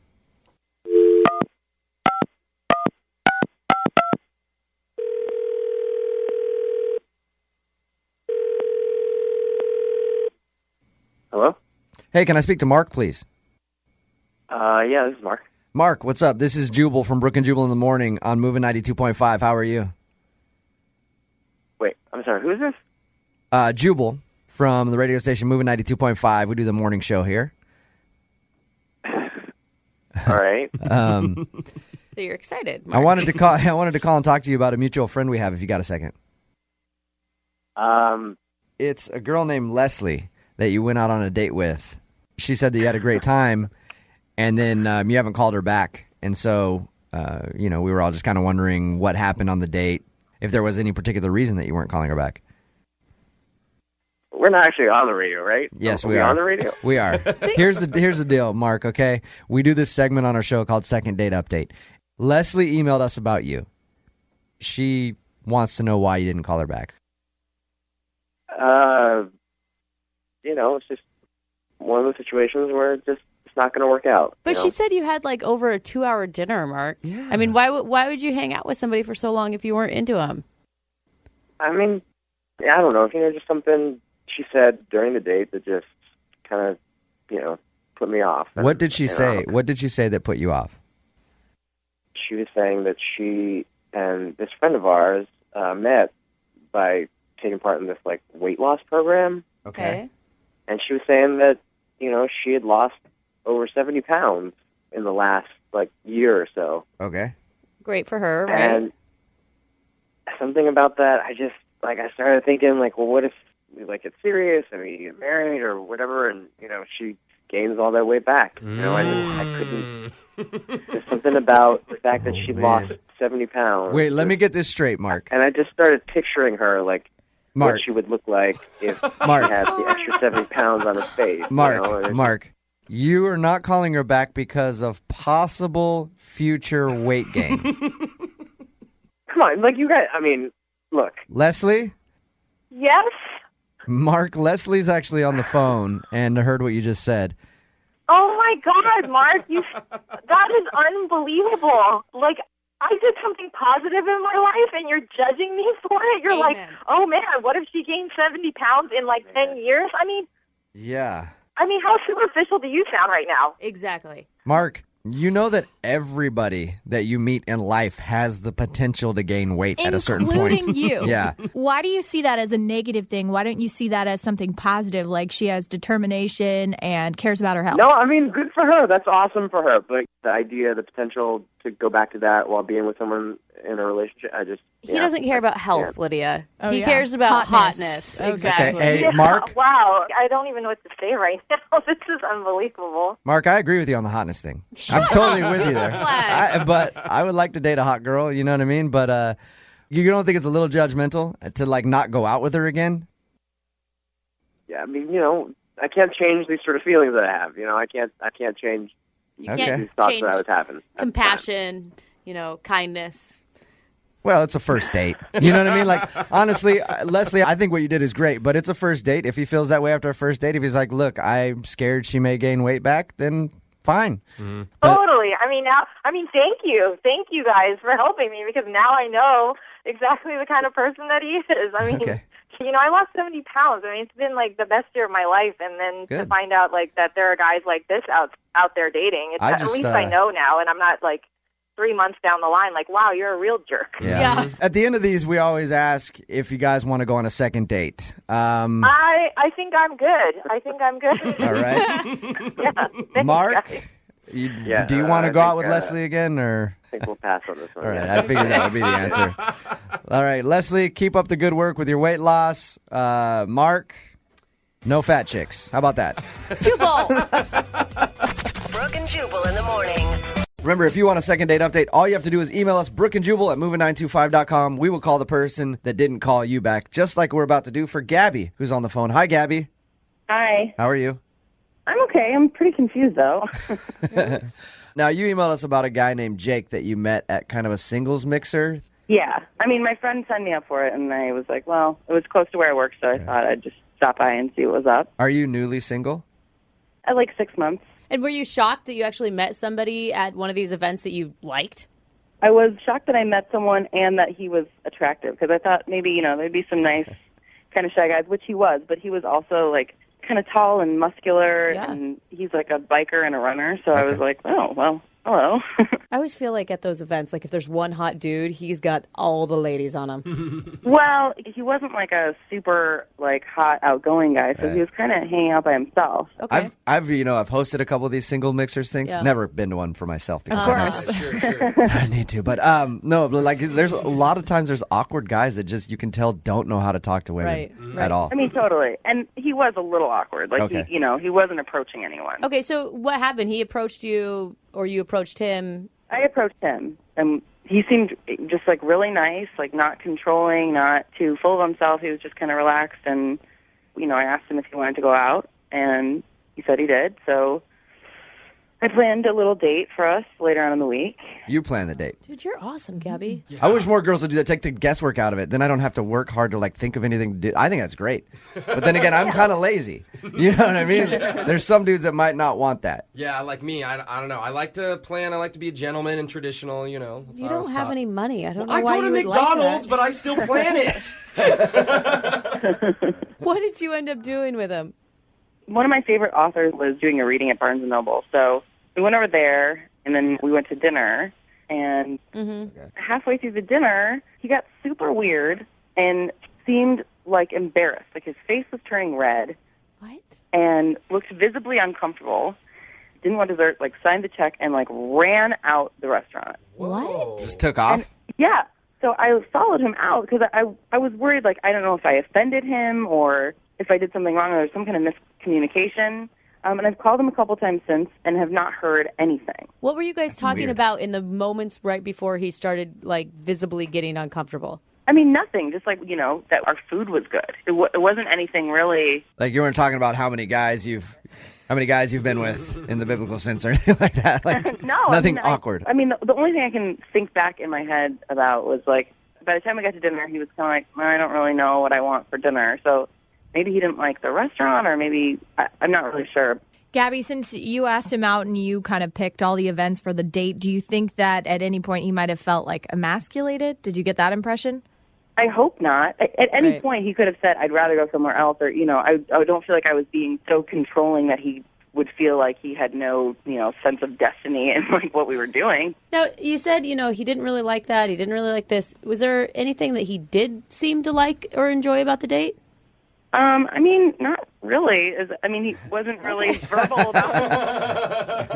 Hello? Hey, can I speak to Mark, please? Yeah, this is Mark. Mark, what's up? This is Jubal from Brooke and Jubal in the Morning on Moving 92.5. How are you? Wait, I'm sorry, who is this? Jubal from the radio station Moving 92.5. We do the morning show here. All right. So you're excited. I wanted to call and talk to you about a mutual friend we have if you got a second. It's a girl named Leslie that you went out on a date with. She said that you had a great time, and then you haven't called her back. And so, we were all just kind of wondering what happened on the date, if there was any particular reason that you weren't calling her back. We're not actually on the radio, right? Yes, Are we are. on the radio? We are. Here's the deal, Mark, okay? We do this segment on our show called Second Date Update. Leslie emailed us about you. She wants to know why you didn't call her back. It's just one of those situations where it's not going to work out. But she said you had like over a 2-hour dinner, Mark. Yeah. I mean, why would you hang out with somebody for so long if you weren't into them? I mean, I don't know. Just something she said during the date that just kind of, put me off. What did she say? What did she say that put you off? She was saying that she and this friend of ours met by taking part in this, weight loss program. Okay. And she was saying that, she had lost over 70 pounds in the last, year or so. Okay. Great for her, right? And something about that, I just, I started thinking, well, what if, it's serious and we get married or whatever, and, she gains all that weight back. I couldn't. There's something about the fact that she lost 70 pounds. Wait, let me get this straight, Mark. And I just started picturing her, Mark. what she would look like if she had the extra 70 pounds on her face. Mark, you are not calling her back because of possible future weight gain. Come on, you guys, look. Leslie? Yes? Mark, Leslie's actually on the phone and heard what you just said. Oh my God, Mark, that is unbelievable. I did something positive in my life and you're judging me for it. You're like, oh man, what if she gained 70 pounds in 10 years? Yeah. How superficial do you sound right now? Exactly. Mark, you know that everybody that you meet in life has the potential to gain weight at a certain point. Including you. Yeah. Why do you see that as a negative thing? Why don't you see that as something positive, like she has determination and cares about her health? No, good for her. That's awesome for her. But the idea, the potential to go back to that while being with someone in a relationship, He doesn't care about health, Lydia. Oh, he yeah. cares about hotness. Okay. Exactly. Okay. Hey, Yeah, Mark. Wow, I don't even know what to say right now. This is unbelievable. Mark, I agree with you on the hotness thing. I'm totally with you there. But I would like to date a hot girl, you know what I mean? But you don't think it's a little judgmental to not go out with her again? Yeah, I can't change these sort of feelings that I have. I can't change You can't these thoughts change that I was having. compassion, kindness. Well, it's a first date. You know what I mean? Honestly, Leslie, I think what you did is great, but it's a first date. If he feels that way after a first date, if he's like, look, I'm scared she may gain weight back, then fine. Totally. Thank you. Thank you guys for helping me because now I know exactly the kind of person that he is. Okay. I lost 70 pounds. It's been the best year of my life. And then to find out that there are guys like this out there dating, at least I know now. And I'm not 3 months down the line, wow, you're a real jerk. Yeah. At the end of these, we always ask if you guys want to go on a second date. I think I'm good. All right. Yeah. Thanks, Mark, guys. Do you want to go out with Leslie again, or? I think we'll pass on this one. All right, I figured that would be the answer. All right, Leslie, keep up the good work with your weight loss. Mark, no fat chicks. How about that? Jubal. Brooke and Jubal in the morning. Remember, if you want a second date update, all you have to do is email us, brookeandjubal@moving925.com. We will call the person that didn't call you back, just like we're about to do for Gabby, who's on the phone. Hi, Gabby. Hi. How are you? I'm okay. I'm pretty confused, though. Now, you emailed us about a guy named Jake that you met at kind of a singles mixer. Yeah. I mean, my friend signed me up for it, and I was like, well, it was close to where I work, so I thought I'd just stop by and see what was up. Are you newly single? At like 6 months. And were you shocked that you actually met somebody at one of these events that you liked? I was shocked that I met someone and that he was attractive, because I thought maybe, there'd be some nice kind of shy guys, which he was, but he was also like kind of tall and muscular, and he's like a biker and a runner, so I was like, oh, well, hello. I always feel like at those events, like if there's one hot dude, he's got all the ladies on him. Well, he wasn't like a super like hot outgoing guy, so he was kind of hanging out by himself. Okay. I've hosted a couple of these single mixers things. Yeah. Never been to one for myself. Of course. Sure. I need to, but no, like there's a lot of times there's awkward guys that just you can tell don't know how to talk to women at all. I mean, totally. And he was a little awkward. Like he wasn't approaching anyone. Okay, so what happened? He approached you, or you approached him? I approached him, and he seemed just like really nice, like not controlling, not too full of himself. He was just kind of relaxed, and I asked him if he wanted to go out, and he said he did. So I planned a little date for us later on in the week. You plan the date. Dude, you're awesome, Gabby. I wish more girls would do that. Take the guesswork out of it. Then I don't have to work hard to like think of anything to do. I think that's great. But then again, I'm kind of lazy. You know what I mean? There's some dudes that might not want that. Yeah, like me. I don't know. I like to plan. I like to be a gentleman and traditional. You don't have any money. I don't know I why go to you would McDonald's, like but I still plan it. that. What did you end up doing with him? One of my favorite authors was doing a reading at Barnes & Noble, so we went over there, and then we went to dinner, and halfway through the dinner, he got super weird and seemed like embarrassed. Like his face was turning red. What? And looked visibly uncomfortable. Didn't want dessert, like signed the check, and like ran out the restaurant. What? Just took off? And, yeah. So I followed him out because I was worried, like, I don't know if I offended him or if I did something wrong or there's some kind of miscommunication. And I've called him a couple times since and have not heard anything. What were you guys talking about in the moments right before he started, like, visibly getting uncomfortable? I mean, nothing. Just like, that our food was good. It wasn't anything really. Like you weren't talking about how many guys you've been with in the biblical sense or anything like that. Like No, nothing awkward. I mean, the only thing I can think back in my head about was like, by the time we got to dinner, he was kind of like, I don't really know what I want for dinner. So maybe he didn't like the restaurant, or maybe I'm not really sure. Gabby, since you asked him out and you kind of picked all the events for the date, do you think that at any point he might have felt like emasculated? Did you get that impression? I hope not. At any point, he could have said, I'd rather go somewhere else, or, I don't feel like I was being so controlling that he would feel like he had no, sense of destiny in like what we were doing. Now, you said, he didn't really like that. He didn't really like this. Was there anything that he did seem to like or enjoy about the date? I mean, not really. He wasn't really verbal about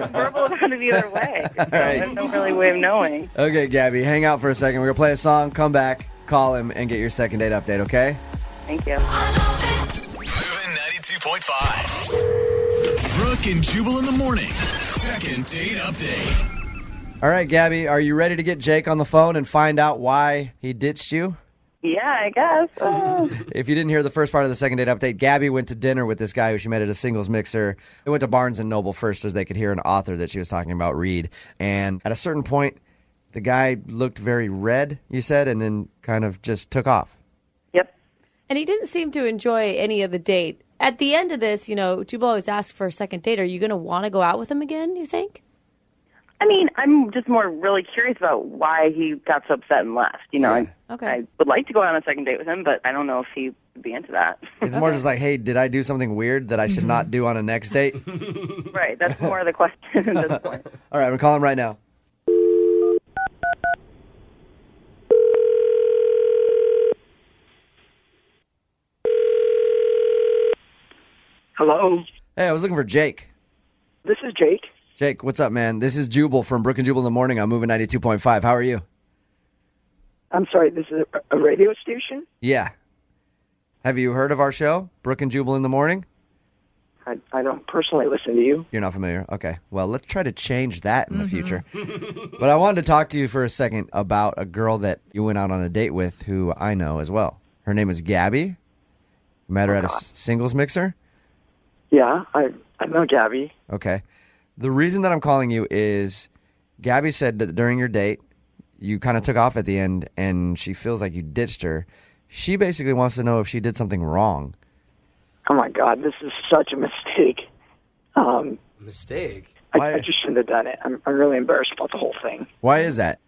it either way. So there's no really way of knowing. Okay, Gabby, hang out for a second. We're going to play a song, come back, call him, and get your second date update, okay? Thank you. Moving 92.5. Brooke and Jubal in the mornings. Second date update. All right, Gabby, are you ready to get Jake on the phone and find out why he ditched you? Yeah, I guess. If you didn't hear the first part of the second date update, Gabby went to dinner with this guy who she met at a singles mixer. They went to Barnes & Noble first so they could hear an author that she was talking about read. And at a certain point, the guy looked very red, you said, and then kind of just took off. Yep. And he didn't seem to enjoy any of the date. At the end of this, Jubal always asks for a second date. Are you going to want to go out with him again, you think? I mean, I'm just more really curious about why he got so upset and left. I would like to go on a second date with him, but I don't know if he would be into that. It's more just like, hey, did I do something weird that I should not do on a next date? Right, that's more of the question at this point. All right, I'm calling him right now. Hello. Hey, I was looking for Jake. This is Jake. Jake, what's up, man? This is Jubal from Brooke and Jubal in the Morning. I'm moving 92.5. How are you? I'm sorry, this is a radio station? Yeah. Have you heard of our show, Brooke and Jubal in the Morning? I don't personally listen to you. You're not familiar? Okay. Well, let's try to change that in the future. But I wanted to talk to you for a second about a girl that you went out on a date with who I know as well. Her name is Gabby. You met her at a singles mixer? Yeah, I know Gabby. Okay. The reason that I'm calling you is Gabby said that during your date, you kind of took off at the end, and she feels like you ditched her. She basically wants to know if she did something wrong. Oh, my God, this is such a mistake. Mistake? I just shouldn't have done it. I'm really embarrassed about the whole thing. Why is that?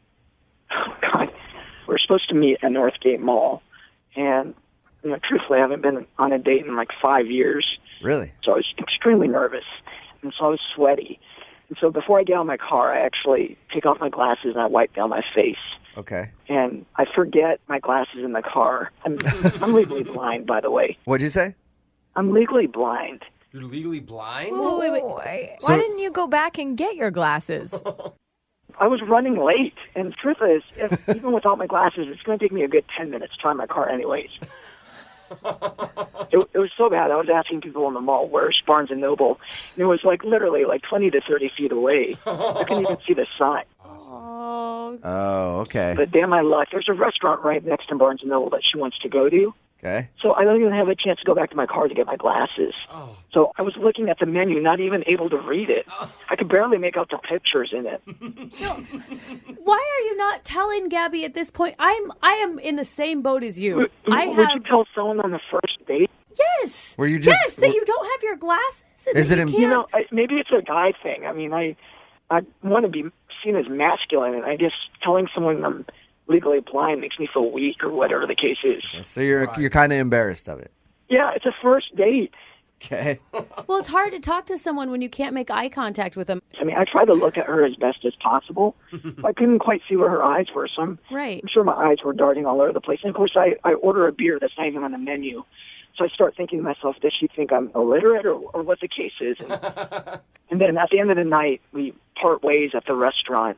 Oh, God. We're supposed to meet at Northgate Mall, and truthfully, I haven't been on a date in like 5 years. Really? So I was extremely nervous, and so I was sweaty. And so before I get out of my car, I actually take off my glasses and I wipe down my face. Okay. And I forget my glasses in the car. I'm legally blind, by the way. What'd you say? I'm legally blind. You're legally blind? Oh, wait. Why didn't you go back and get your glasses? I was running late, and the truth is, even without my glasses, it's going to take me a good 10 minutes to find my car anyways. It was so bad. I was asking people in the mall, where's Barnes & Noble? And it was literally 20 to 30 feet away. I couldn't even see the sign. Oh, okay. But damn my luck, there's a restaurant right next to Barnes & Noble that she wants to go to. Okay. So I don't even have a chance to go back to my car to get my glasses. Oh. So I was looking at the menu, not even able to read it. I could barely make out the pictures in it. Why are you not telling Gabby at this point? I am in the same boat as you. Would you tell someone on the first date? Yes. Were you just? Yes, that you don't have your glasses. And Is that it? Maybe it's a guy thing. I mean, I want to be seen as masculine, and I guess telling someone I'm legally blind makes me feel weak or whatever the case is. So you're kind of embarrassed of it. Yeah, it's a first date. Okay. Well, it's hard to talk to someone when you can't make eye contact with them. I mean, I tried to look at her as best as possible. I couldn't quite see where her eyes were, so I'm sure my eyes were darting all over the place. And, of course, I order a beer that's not even on the menu. So I start thinking to myself, does she think I'm illiterate or what the case is? And then at the end of the night, we part ways at the restaurant.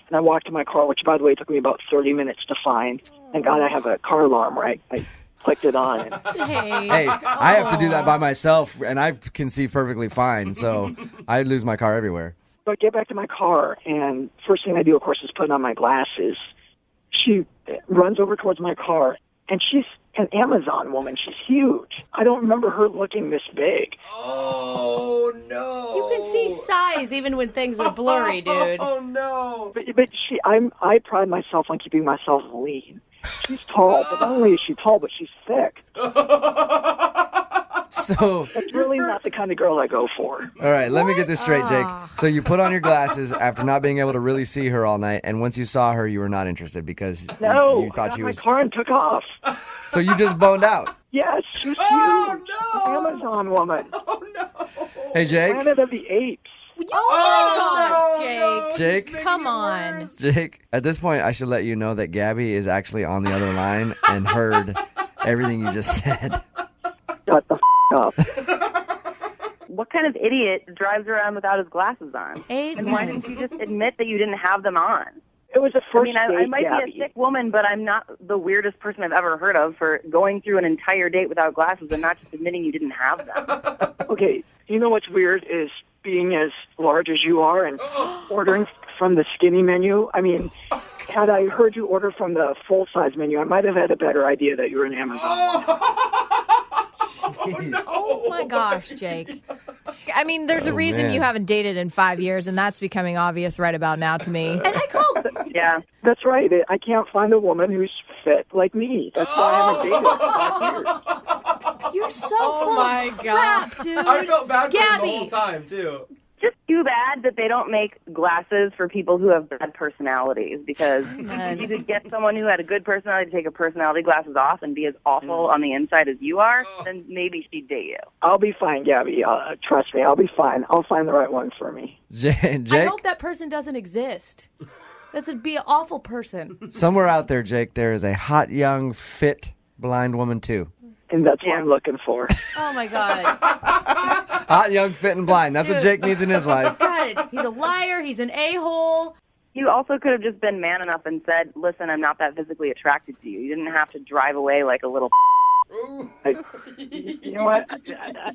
And I walked to my car, which, by the way, took me about 30 minutes to find. Thank God I have a car alarm where I clicked it on. And Hey, I have to do that by myself, and I can see perfectly fine, so I lose my car everywhere. So I get back to my car, and first thing I do, of course, is put on my glasses. She runs over towards my car, and she's an Amazon woman. She's huge. I don't remember her looking this big. Oh, no. You can see size even when things are blurry, dude. Oh, no. But I pride myself on keeping myself lean. She's tall, but not only is she tall, but she's thick. So that's really not the kind of girl I go for. All right, let me get this straight, Jake. So you put on your glasses after not being able to really see her all night, and once you saw her, you were not interested because you thought she was. My car and took off. So you just boned out. Yes, she's huge. No. Amazon woman. Oh no. Hey, Jake. Planet of the Apes. Oh my gosh, Jake. Jake. Come on. Jake, at this point, I should let you know that Gabby is actually on the other line and heard everything you just said. Shut the up. What kind of idiot drives around without his glasses on? And why didn't you just admit that you didn't have them on? It was a first I date, might Gabby. be a sick woman, but I'm not the weirdest person I've ever heard of for going through an entire date without glasses and not just admitting you didn't have them. Okay, you know what's weird is being as large as you are and ordering from the skinny menu. I mean, had I heard you order from the full-size menu, I might have had a better idea that you were an Amazon woman. Oh my gosh, Jake. I mean, there's a reason man. you haven't dated in 5 years, and that's becoming obvious right about now to me. And I called. Yeah. That's right. I can't find a woman who's fit like me. That's why I haven't dated in 5 years. You're so full of crap, dude. I felt bad for him Gabby. the whole time, too. Just too bad that they don't make glasses for people who have bad personalities, because if you could get someone who had a good personality to take her personality glasses off and be as awful on the inside as you are, then maybe she'd date you. I'll be fine, Gabby. Trust me, I'll be fine. I'll find the right one for me. Jake, I hope that person doesn't exist. That would be an awful person. somewhere out there, Jake, there is a hot, young, fit, blind woman, too. and that's what I'm looking for. Oh, my God. Hot, young, fit, and blind. That's what Jake needs in his life. God, he's a liar. He's an a-hole. You also could have just been man enough and said, listen, I'm not that physically attracted to you. You didn't have to drive away like a little You know what?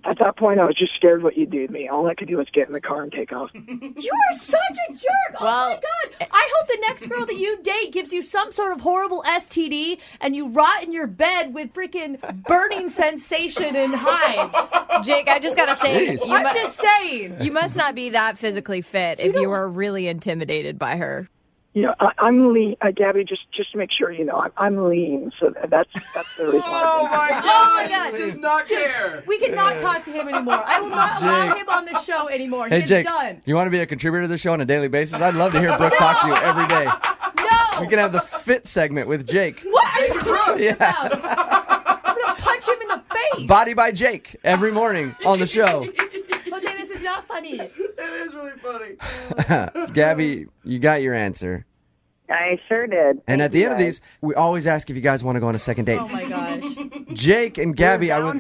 At that point, I was just scared what you'd do to me. All I could do was get in the car and take off. You are such a jerk. Oh, my God. I hope the next girl that you date gives you some sort of horrible STD and you rot in your bed with freaking burning sensation and hives. Jake, I just got to say. I'm just saying. You must not be that physically fit if you were really intimidated by her. You know, I'm lean. Gabby, just to make sure you know, I'm lean. So that's the reason. Oh my God! He does not care. We cannot talk to him anymore. I will not allow him on the show anymore. Hey, He's Jake, done. you want to be a contributor to the show on a daily basis? I'd love to hear Brooke talk to you every day. No! We can have the fit segment with Jake. What are you talking Yeah. about? I'm going to punch him in the face. Body by Jake every morning on the show. Jose, this is not funny. It is really funny. Gabby, you got your answer. I sure did. And at the end of these, we always ask if you guys want to go on a second date. Oh, my gosh. Jake and Gabby, Hell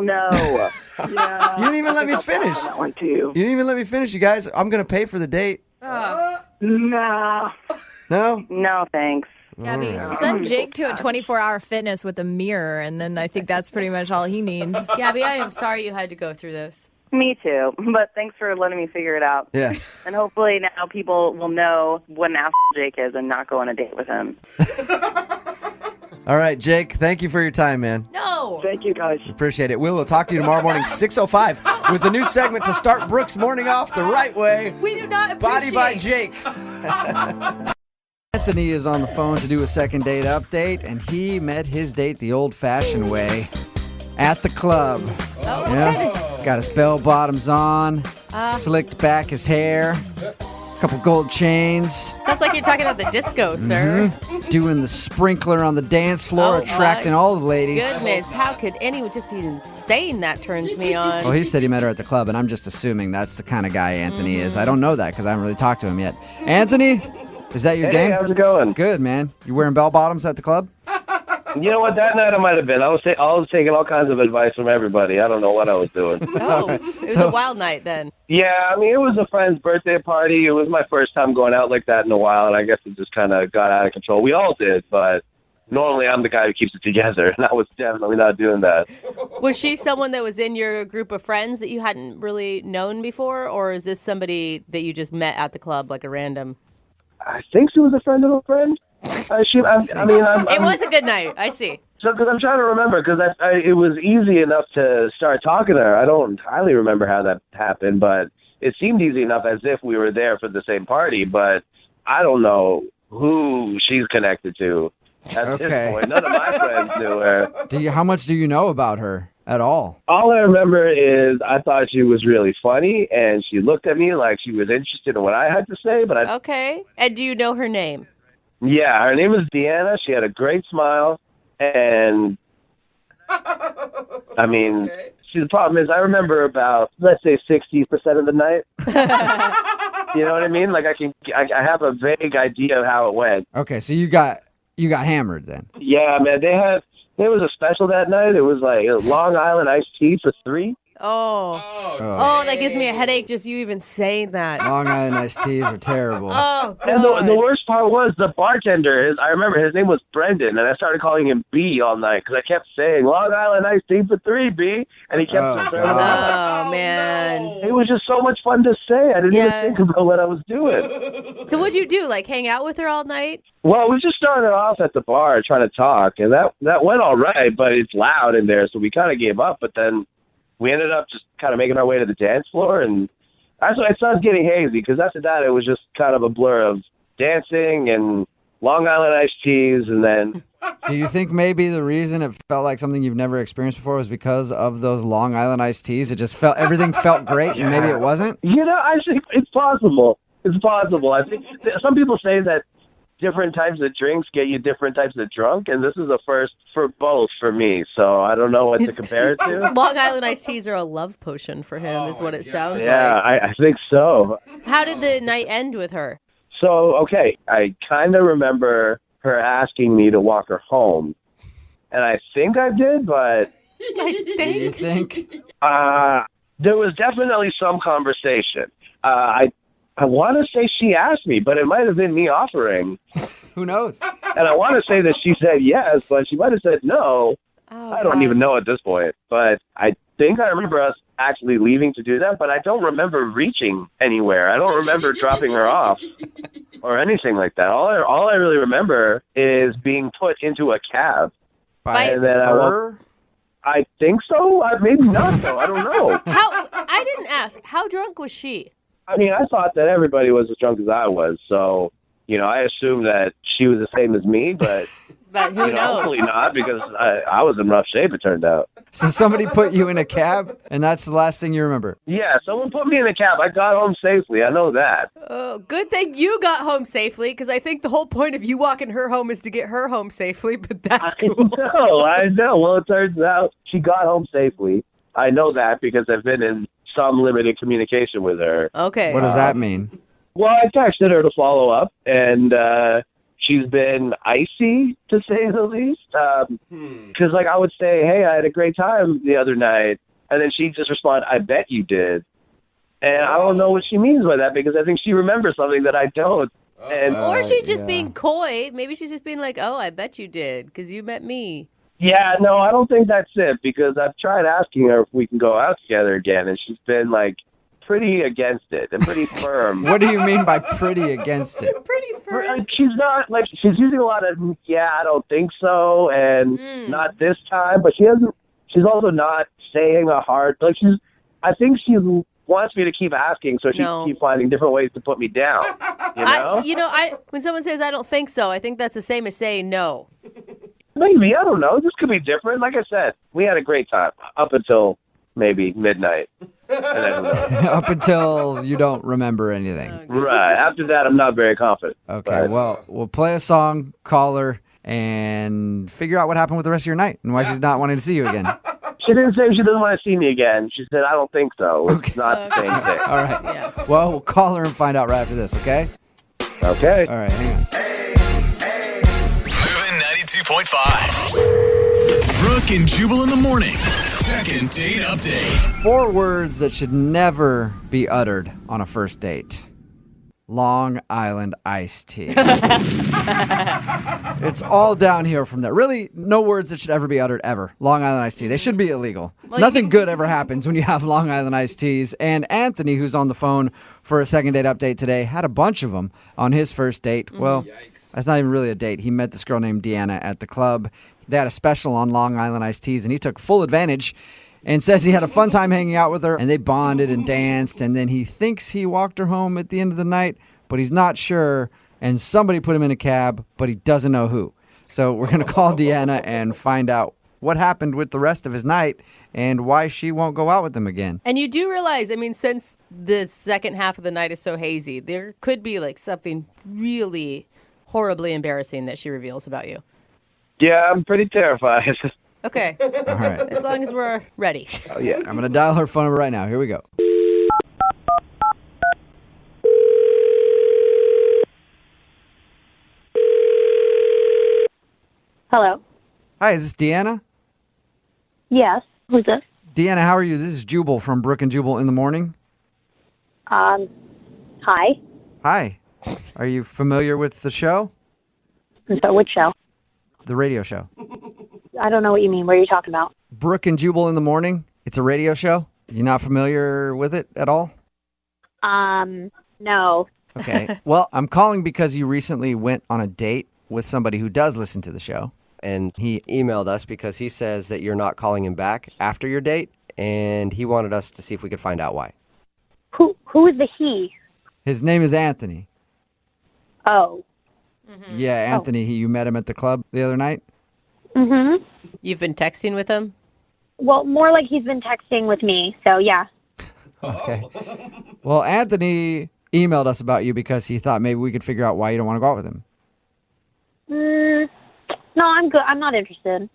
no. Yeah, you didn't even let me finish. That one too. You didn't even let me finish, you guys. I'm going to pay for the date. Nah. No? No, thanks. Gabby, Send Jake to a 24-hour fitness with a mirror, and then I think that's pretty much all he needs. Gabby, I am sorry you had to go through this. Me too. But thanks for letting me figure it out. Yeah. And hopefully now people will know what an asshole Jake is and not go on a date with him. All right, Jake, thank you for your time, man. No. Thank you, guys. Appreciate it. We'll talk to you tomorrow morning, 6:05, with the new segment to start Brooke's morning off the right way. We do not Body appreciate. by Jake. Anthony is on the phone to do a second date update, and he met his date the old-fashioned way at the club. Oh, Yeah. Got his bell bottoms on, slicked back his hair, couple gold chains. Sounds like you're talking about the disco, sir. Doing the sprinkler on the dance floor, Oh, attracting my all the ladies. Goodness, how could anyone just even saying that turns me on? Well, he said he met her at the club, and I'm just assuming that's the kind of guy Anthony is. I don't know that because I haven't really talked to him yet. Anthony, is that your Hey, game? how's it going? Good, man. You wearing bell bottoms at the club? You know what? That night I might have been. I was taking all kinds of advice from everybody. I don't know what I was doing. Oh, it was a wild night then. Yeah, I mean, it was a friend's birthday party. It was my first time going out like that in a while, and I guess it just kind of got out of control. We all did, but normally I'm the guy who keeps it together, and I was definitely not doing that. Was she someone that was in your group of friends that you hadn't really known before, or is this somebody that you just met at the club, like a random? I think she was a friend of a friend. It was a good night. I see. So, because I'm trying to remember, because it was easy enough to start talking to her. I don't entirely remember how that happened, but it seemed easy enough as if we were there for the same party, but I don't know who she's connected to at this point. None of my friends knew her. How much do you know about her at all? All I remember is I thought she was really funny, and she looked at me like she was interested in what I had to say, but Okay. And do you know her name? Yeah, her name is Deanna. She had a great smile, and I mean, the problem is I remember about, let's say, 60% of the night. You know what I mean? Like I have a vague idea of how it went. Okay, so you got hammered then. Yeah, man. There was a special that night. It was like Long Island iced tea for $3. Oh, that gives me a headache just you even saying that. Long Island iced teas are terrible. Oh, God. And the worst part was the bartender. I remember his name was Brendan, and I started calling him B all night because I kept saying Long Island iced tea for $3, B, and he kept serving it up. Oh, man. It was just so much fun to say. I didn't even think about what I was doing. So what'd you do? Like hang out with her all night? Well, we just started off at the bar trying to talk, and that went all right, but it's loud in there, so we kind of gave up. But then we ended up just kind of making our way to the dance floor, and it started getting hazy because after that it was just kind of a blur of dancing and Long Island iced teas, and then. Do you think maybe the reason it felt like something you've never experienced before was because of those Long Island iced teas? It just everything felt great, and maybe it wasn't? You know, I think it's possible. It's possible. I think some people say that different types of drinks get you different types of drunk, and this is a first for both for me, so I don't know what to compare it to. Long Island iced teas are a love potion for him, is what it sounds Yeah, like. I think so. How did the night end with her? So, okay, I kind of remember her asking me to walk her home, and I think I did, but You think? there was definitely some conversation. I want to say she asked me, but it might have been me offering. Who knows? And I want to say that she said yes, but she might have said no. I don't even know at this point. But I think I remember us actually leaving to do that, but I don't remember reaching anywhere. I don't remember dropping her off or anything like that. All I really remember is being put into a cab. By then her? I think so. Maybe not, though. I don't know. I didn't ask. How drunk was she? I mean, I thought that everybody was as drunk as I was, so, I assumed that she was the same as me, but, But who knows? hopefully not, because I was in rough shape, it turned out. So somebody put you in a cab, and that's the last thing you remember? Yeah, someone put me in a cab. I got home safely. I know that. Oh, good thing you got home safely, because I think the whole point of you walking her home is to get her home safely, but that's cool. I know. Well, it turns out she got home safely. I know that because I've been in some limited communication with her. Okay. What does that mean? Well, I texted her to follow up, and she's been icy, to say the least. Because, I would say, hey, I had a great time the other night. And then she'd just respond, I bet you did. And I don't know what she means by that, because I think she remembers something that I don't. And Or she's just being coy. Maybe she's just being like, oh, I bet you did, because you met me. yeah, no, I don't think that's it, because I've tried asking her if we can go out together again, and she's been, pretty against it and pretty firm. What do you mean by pretty against it? Pretty firm. She's not, she's using a lot of, I don't think so, and not this time, but she's also not saying a hard, I think she wants me to keep asking, so she keep finding different ways to put me down, When someone says, I don't think so, I think that's the same as saying no. Maybe, I don't know, this could be different. Like I said, we had a great time up until maybe midnight. And then Up until you don't remember anything. Right. After that, I'm not very confident. Okay, well, we'll play a song, call her, and figure out what happened with the rest of your night and why she's not wanting to see you again. She didn't say she doesn't want to see me again. She said, I don't think so. It's not the same thing. All right. Well, we'll call her and find out right after this, okay? Okay. All right, hang on. Moving 92.5. Brooke and Jubal in the mornings. Second date update. 4 words that should never be uttered on a first date. Long Island iced tea. It's all downhill from there. Really, no words that should ever be uttered ever. Long Island iced tea. They should be illegal. Well, Nothing good ever happens when you have Long Island iced teas. And Anthony, who's on the phone for a second date update today, had a bunch of them on his first date. Well, that's not even really a date. He met this girl named Deanna at the club. They had a special on Long Island iced teas, and he took full advantage and says he had a fun time hanging out with her, and they bonded and danced, and then he thinks he walked her home at the end of the night, but he's not sure, and somebody put him in a cab, but he doesn't know who. So we're going to call Deanna and find out what happened with the rest of his night and why she won't go out with him again. And you do realize, since the second half of the night is so hazy, there could be something really horribly embarrassing that she reveals about you. Yeah, I'm pretty terrified. Okay. All right. As long as we're ready. Oh, yeah. I'm going to dial her phone number right now. Here we go. Hello. Hi, is this Deanna? Yes. Who's this? Deanna, how are you? This is Jubal from Brooke and Jubal in the morning. Hi. Hi. Are you familiar with the show? So which show? The radio show. I don't know what you mean. What are you talking about? Brooke and Jubal in the morning. It's a radio show. You're not familiar with it at all? No. Okay. Well, I'm calling because you recently went on a date with somebody who does listen to the show. And he emailed us because he says that you're not calling him back after your date, and he wanted us to see if we could find out why. Who is the he? His name is Anthony. Oh. Mm-hmm. Yeah, Anthony. You met him at the club the other night? Mm-hmm. You've been texting with him? Well, more like he's been texting with me, so yeah. Okay. Well, Anthony emailed us about you because he thought maybe we could figure out why you don't want to go out with him. No, I'm good. I'm not interested.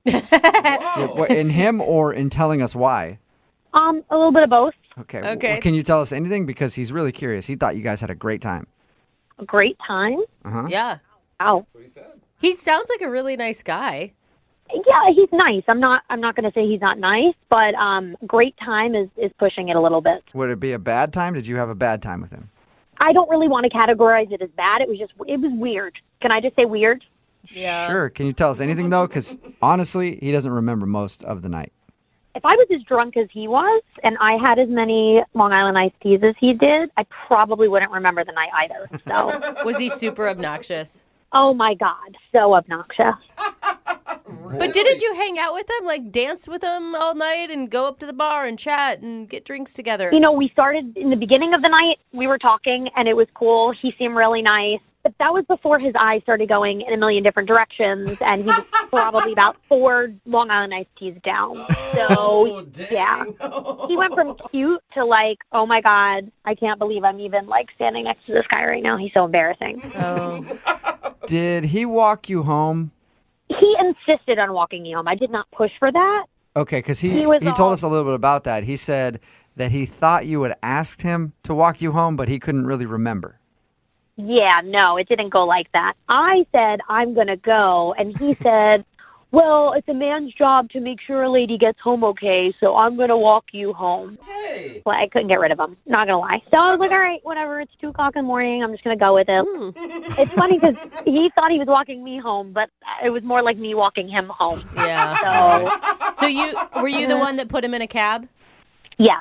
In him or in telling us why? A little bit of both. Okay. Well, can you tell us anything? Because he's really curious. He thought you guys had a great time. A great time? Uh-huh. Yeah. Wow. He sounds like a really nice guy. Yeah, he's nice. I'm not going to say he's not nice, but great time is pushing it a little bit. Would it be a bad time? Did you have a bad time with him? I don't really want to categorize it as bad. It was weird. Can I just say weird? Yeah. Sure. Can you tell us anything, though? Because honestly, he doesn't remember most of the night. If I was as drunk as he was and I had as many Long Island iced teas as he did, I probably wouldn't remember the night either. So, Was he super obnoxious? oh my God, so obnoxious. But didn't you hang out with him, like dance with him all night and go up to the bar and chat and get drinks together? You know, we started in the beginning of the night, we were talking and it was cool. He seemed really nice. But that was before his eyes started going in a million different directions, and he was probably about 4 Long Island iced teas down. So, yeah. He went from cute to like, oh my God, I can't believe I'm even like standing next to this guy right now. He's so embarrassing. Did he walk you home? He insisted on walking me home. I did not push for that. Okay, because he He told us a little bit about that. He said that he thought you had asked him to walk you home, but he couldn't really remember. Yeah, no, it didn't go like that. I said, I'm going to go. And he said, well, it's a man's job to make sure a lady gets home okay, so I'm going to walk you home. Hey. Well, I couldn't get rid of him. Not going to lie. So I was like, all right, whatever. It's 2 o'clock in the morning. I'm just going to go with it. It's funny because he thought he was walking me home, but it was more like me walking him home. Yeah. So were you the one that put him in a cab? Yeah.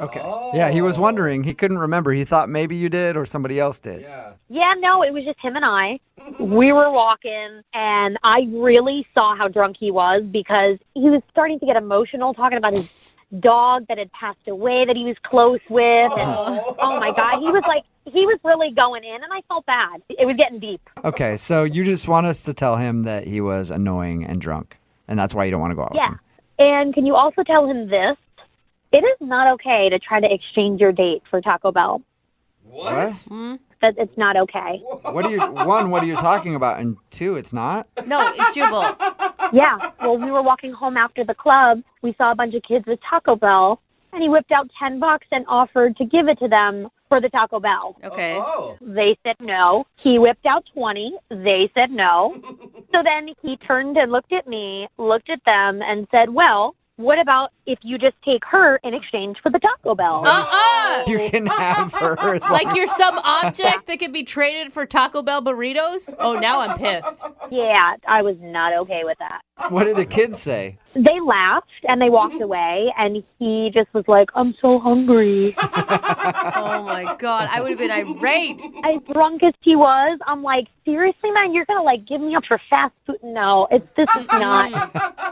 Okay. Yeah, he was wondering. He couldn't remember. He thought maybe you did or somebody else did. Yeah, no, it was just him and I. We were walking, and I really saw how drunk he was because he was starting to get emotional, talking about his dog that had passed away that he was close with. And oh my God, he was really going in, and I felt bad. It was getting deep. Okay, so you just want us to tell him that he was annoying and drunk, and that's why you don't want to go out with Yeah. him. And can you also tell him this? It is not okay to try to exchange your date for Taco Bell. What? That it's not okay. What are you talking about? And 2, it's not? No, it's Jubal. Yeah. Well, we were walking home after the club. We saw a bunch of kids with Taco Bell, and he whipped out $10 and offered to give it to them for the Taco Bell. Okay. They said no. He whipped out 20. They said no. So then he turned and looked at me, looked at them, and said, well, what about if you just take her in exchange for the Taco Bell? You can have her. as Like long- you're some object that could be traded for Taco Bell burritos? Oh, now I'm pissed. Yeah, I was not okay with that. What did the kids say? They laughed and they walked away, and he just was like, I'm so hungry. Oh, my God. I would have been irate. As drunk as he was, I'm like, seriously, man, you're going to, like, give me up for fast food? No, this is not.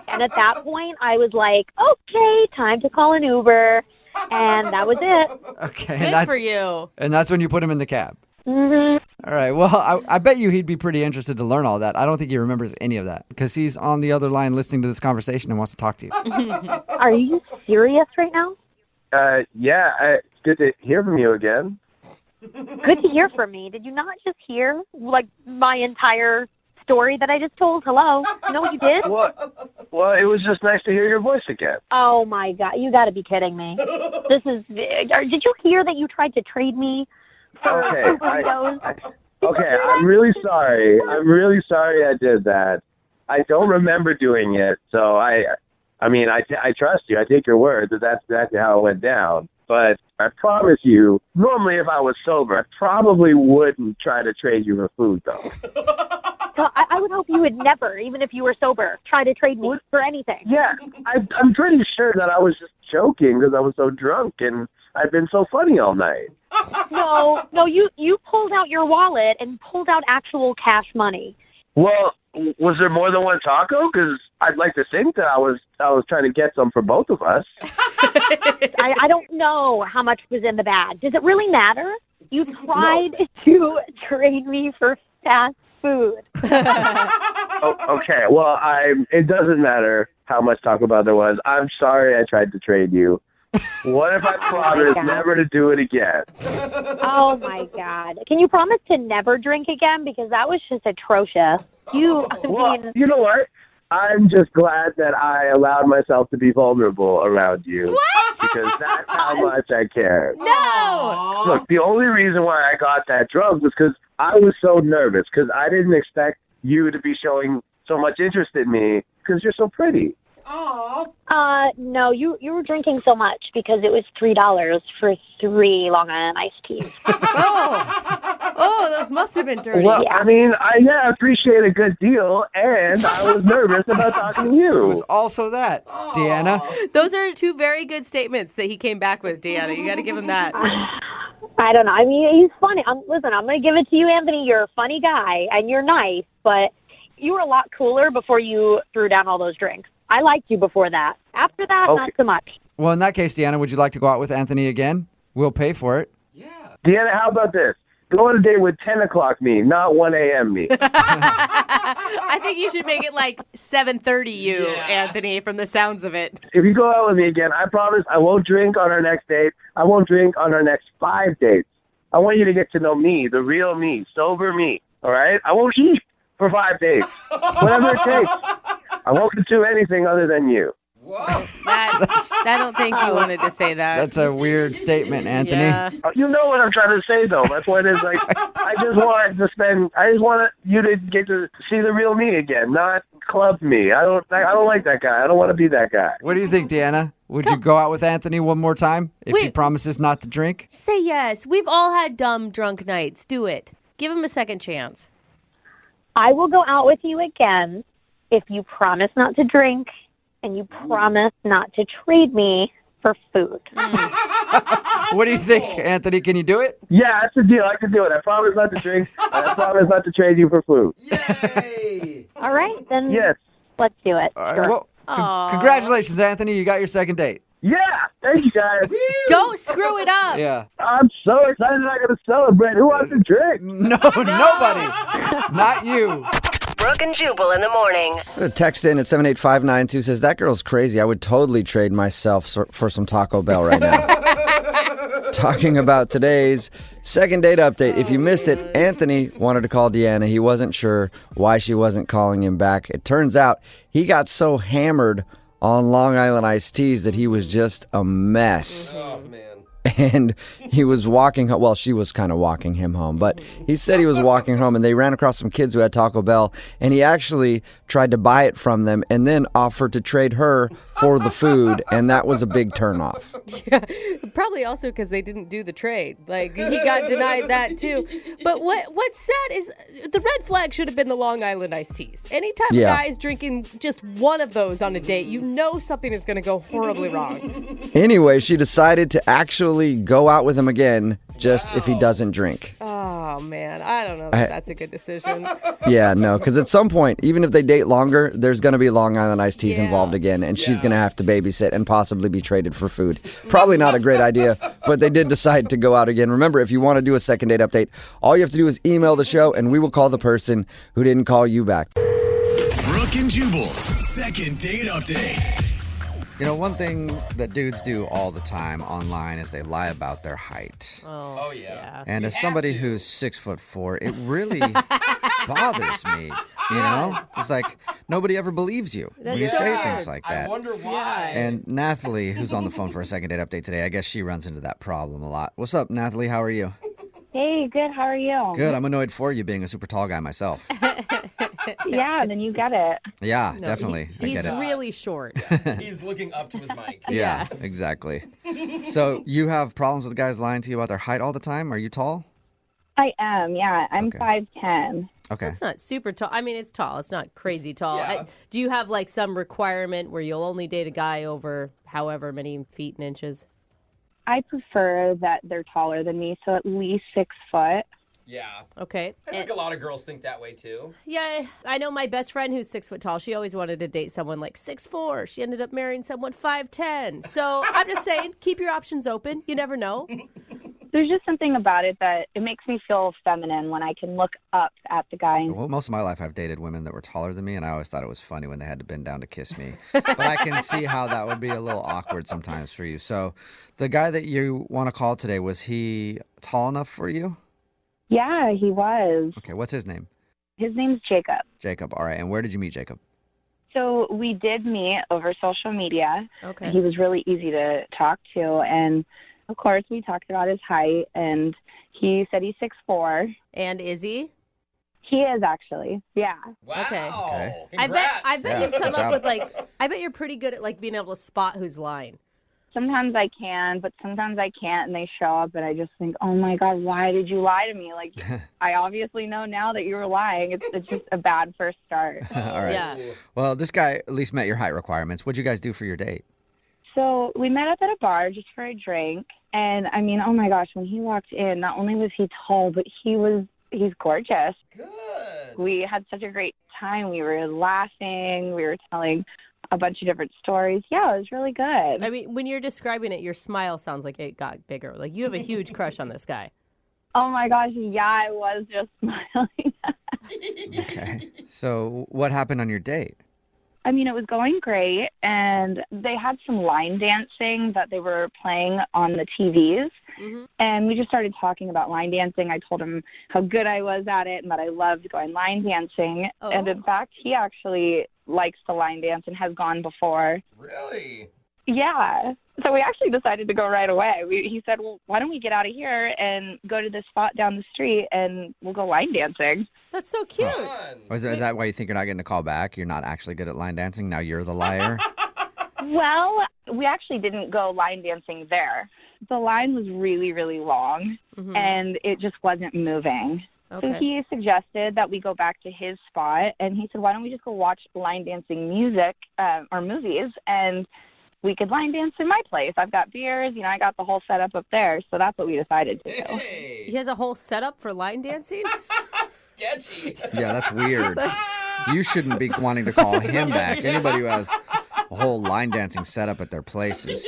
And at that point, I was like, okay, time to call an Uber. And that was it. Okay. Good for you. And that's when you put him in the cab. Mm-hmm. All right. Well, I bet you he'd be pretty interested to learn all that. I don't think he remembers any of that because he's on the other line listening to this conversation and wants to talk to you. Are you serious right now? Yeah, it's good to hear from you again. Good to hear from me. Did you not just hear, like, my entire story that I just told? Hello? You know what you did? Well, it was just nice to hear your voice again. Oh, my God. You got to be kidding me. Did you hear that you tried to trade me for burritos? Okay, I'm really sorry. I did that. I don't remember doing it, so I trust you. I take your word that that's exactly how it went down. But I promise you, normally if I was sober, I probably wouldn't try to trade you for food, though. So I would hope you would never, even if you were sober, try to trade me for anything. Yeah, I'm pretty sure that I was just joking because I was so drunk and I've been so funny all night. No, you pulled out your wallet and pulled out actual cash money. Well, was there more than one taco? Because I'd like to think that I was trying to get some for both of us. I don't know how much was in the bag. Does it really matter? You tried to trade me for fast food. Okay, well, it doesn't matter how much Taco Bell there was. I'm sorry I tried to trade you. What if I promise never to do it again? Oh, my God. Can you promise to never drink again? Because that was just atrocious. You know what? I'm just glad that I allowed myself to be vulnerable around you. What? Because that's how much I care. No! Look, the only reason why I got that drunk was because I was so nervous, because I didn't expect you to be showing so much interest in me because you're so pretty. No, you were drinking so much because it was $3 for 3 Long Island iced teas. Oh, those must have been dirty. Well, I mean, I appreciate a good deal, and I was nervous about talking to you. It was also that, Deanna. Those are 2 very good statements that he came back with, Deanna. You got to give him that. I don't know. I mean, he's funny. Listen, I'm going to give it to you, Anthony. You're a funny guy, and you're nice, but you were a lot cooler before you threw down all those drinks. I liked you before that. After that, not so much. Well, in that case, Deanna, would you like to go out with Anthony again? We'll pay for it. Deanna, how about this? Go on a date with 10 o'clock me, not 1 a.m. me. I think you should make it like 7:30 you, Anthony, from the sounds of it. If you go out with me again, I promise I won't drink on our next date. I won't drink on our next 5 dates. I want you to get to know me, the real me, sober me, all right? I won't eat for 5 days, whatever it takes. I won't do anything other than you. Whoa. I don't think you wanted to say that. That's a weird statement, Anthony. Yeah. You know what I'm trying to say, though. That's what it is. Like, I just want you to get to see the real me again, not club me. I don't like that guy. I don't want to be that guy. What do you think, Deanna? Would you go out with Anthony one more time if he promises not to drink? Say yes. We've all had dumb drunk nights. Do it. Give him a second chance. I will go out with you again if you promise not to drink and you promise not to trade me for food. What do you think, Anthony? Can you do it? Yeah, that's the deal. I can do it. I promise not to drink, and I promise not to trade you for food. All right, then let's do it. All right, Sure. well, congratulations, Anthony. You got your second date. Yeah, thank you, guys. Don't screw it up. Yeah. I'm so excited I'm going to celebrate. Who wants to drink? No, nobody. Not you. Brooke and Jubal in the morning. A text in at 78592 says, that girl's crazy. I would totally trade myself for some Taco Bell right now. Talking about today's second date update. If you missed it, Anthony wanted to call Deanna. He wasn't sure why she wasn't calling him back. It turns out he got so hammered on Long Island iced teas that he was just a mess. Oh, man. And he was walking home. Well, she was kind of walking him home. But he said he was walking home, and they ran across some kids who had Taco Bell. And he actually tried to buy it from them and then offered to trade her for the food. And that was a big turnoff. Yeah, probably also because they didn't do the trade. Like, he got denied that, too. But what's sad is the red flag should have been the Long Island iced teas. Anytime a guy is drinking just one of those on a date, you know something is going to go horribly wrong. Anyway, she decided to actually go out with him again just if he doesn't drink. Oh, man. I don't know if that's a good decision. Yeah, no, because at some point, even if they date longer, there's going to be Long Island iced teas involved again, and she's going to have to babysit and possibly be traded for food. Probably not a great idea, but they did decide to go out again. Remember, if you want to do a second date update, all you have to do is email the show, and we will call the person who didn't call you back. Brooke and Jubal's second date update. You know, one thing that dudes do all the time online is they lie about their height. Oh yeah. And as somebody who's 6'4", it really bothers me. You know, it's like nobody ever believes you when you say things like that. I wonder why. And Nathalie, who's on the phone for a second date update today, I guess she runs into that problem a lot. What's up, Nathalie? How are you? Hey, good. How are you? Good. I'm annoyed for you being a super tall guy myself. Yeah, then you get it. Yeah, No, definitely. I He's get it. really short. He's looking up to his mic. Yeah, exactly. So you have problems with guys lying to you about their height all the time? Are you tall? I am, yeah. I'm Okay. 5'10". Okay. It's not super tall. I mean, it's tall. It's not crazy tall. Do you have like some requirement where you'll only date a guy over however many feet and inches? I prefer that they're taller than me, so at least 6 foot. Yeah. Okay. I think a lot of girls think that way, too. Yeah, I know my best friend who's 6 foot tall. She always wanted to date someone like 6'4". She ended up marrying someone 5'10". So I'm just saying, keep your options open. You never know. There's just something about it that it makes me feel feminine when I can look up at the guy. Well, most of my life I've dated women that were taller than me, and I always thought it was funny when they had to bend down to kiss me. But I can see how that would be a little awkward sometimes for you. So the guy that you want to call today, was he tall enough for you? Yeah, he was. Okay, what's his name? His name's Jacob. Jacob. All right, and where did you meet Jacob? So we did meet over social media. Okay. He was really easy to talk to, and of course we talked about his height, and he said he's 6'4". And is he? He is actually. Yeah. Wow. Okay. I bet Yeah, you've come good up job. with I bet you're pretty good at like being able to spot who's lying. Sometimes I can, but sometimes I can't, and they show up, and I just think, oh my God, why did you lie to me? Like, I obviously know now that you were lying. It's just a bad first start. All right. Yeah. Well, this guy at least met your height requirements. What'd you guys do for your date? So we met up at a bar just for a drink, and I mean, oh my gosh, when he walked in, not only was he tall, but he's gorgeous. Good. We had such a great time. We were laughing. We were telling a bunch of different stories. Yeah, it was really good. I mean, when you're describing it, your smile sounds like it got bigger. Like you have a huge crush on this guy. Oh my gosh, yeah, I was just smiling. Okay. So what happened on your date? I mean, it was going great, and they had some line dancing that they were playing on the TVs, and we just started talking about line dancing. I told him how good I was at it and that I loved going line dancing, and in fact, he actually likes to line dance and has gone before. Really? Yeah. So we actually decided to go right away. He said, well, why don't we get out of here and go to this spot down the street and we'll go line dancing. That's so cute. Or is that why you think you're not getting a call back? You're not actually good at line dancing? Now you're the liar? Well, we actually didn't go line dancing there. The line was really, really long, and it just wasn't moving. Okay. So he suggested that we go back to his spot, and he said, why don't we just go watch line dancing music or movies, and we could line dance in my place. I've got beers, I got the whole setup up there, so that's what we decided to do. He has a whole setup for line dancing? Sketchy. Yeah, that's weird. You shouldn't be wanting to call him back. Anybody who has a whole line dancing setup at their place is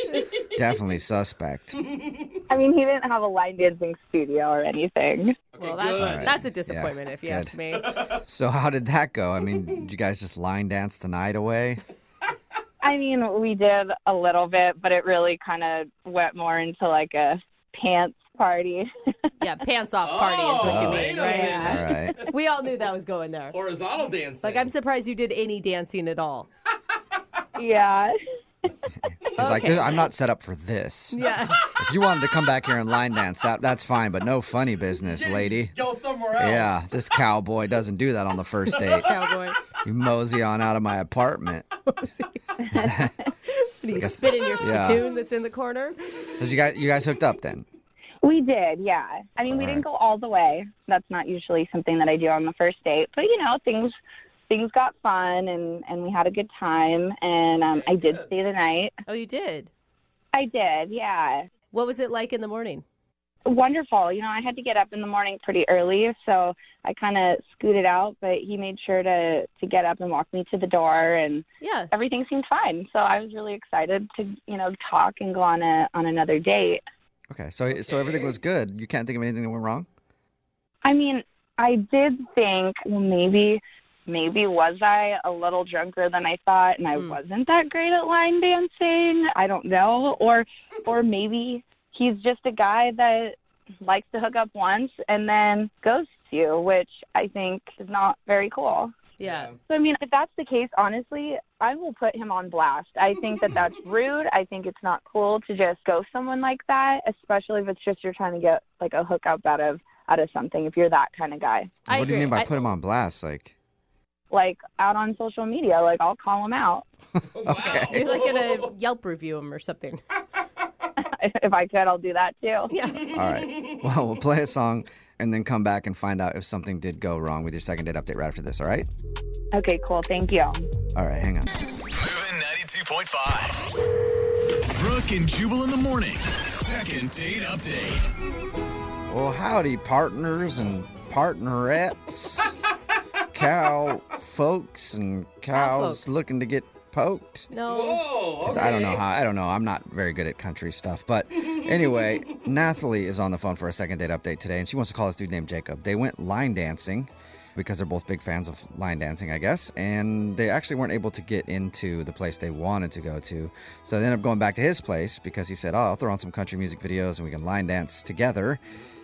definitely suspect. I mean, he didn't have a line dancing studio or anything. Well, that's a disappointment if you ask me. So how did that go? I mean, did you guys just line dance the night away? I mean, we did a little bit, but it really kind of went more into like a pants party. Yeah, pants off party is what you mean, right? All right. We all knew that was going there. Horizontal dancing. Like, I'm surprised you did any dancing at all. Yeah. He's like, I'm not set up for this. Yeah. If you wanted to come back here and line dance, that's fine, but no funny business, lady. Go somewhere else. Yeah, this cowboy doesn't do that on the first date. Cowboy. You mosey on out of my apartment. And you spit in your spittoon that's in the corner. So you guys hooked up then? We did, yeah. I mean, we didn't go all the way. That's not usually something that I do on the first date. But, things got fun, and we had a good time, and I did stay the night. Oh, you did? I did, yeah. What was it like in the morning? Wonderful. I had to get up in the morning pretty early, so I kind of scooted out, but he made sure to get up and walk me to the door, and everything seemed fine. So I was really excited to, talk and go on another date. Okay, so everything was good. You can't think of anything that went wrong? I mean, I did think, well, maybe was I a little drunker than I thought, and I wasn't that great at line dancing? I don't know. Or maybe he's just a guy that likes to hook up once and then ghosts you, which I think is not very cool. Yeah. So, I mean, if that's the case, honestly, I will put him on blast. I think that that's rude. I think it's not cool to just ghost someone like that, especially if it's just you're trying to get, like, a hookup out of something, if you're that kind of guy. What do you mean by put him on blast? Like, out on social media. Like, I'll call him out. Okay. You're like going to Yelp review him or something. If I could, I'll do that too. Yeah. All right. Well, we'll play a song and then come back and find out if something did go wrong with your second date update right after this, all right? Okay, cool. Thank you. All right, hang on. Moving 92.5. Brooke and Jubal in the mornings. Second date update. Well, howdy, partners and partnerettes. Cow folks and cows looking to get poked. No. Whoa, okay. I don't know. I'm not very good at country stuff. But anyway, Nathalie is on the phone for a second date update today, and she wants to call this dude named Jacob. They went line dancing because they're both big fans of line dancing, I guess. And they actually weren't able to get into the place they wanted to go to. So they ended up going back to his place because he said, I'll throw on some country music videos and we can line dance together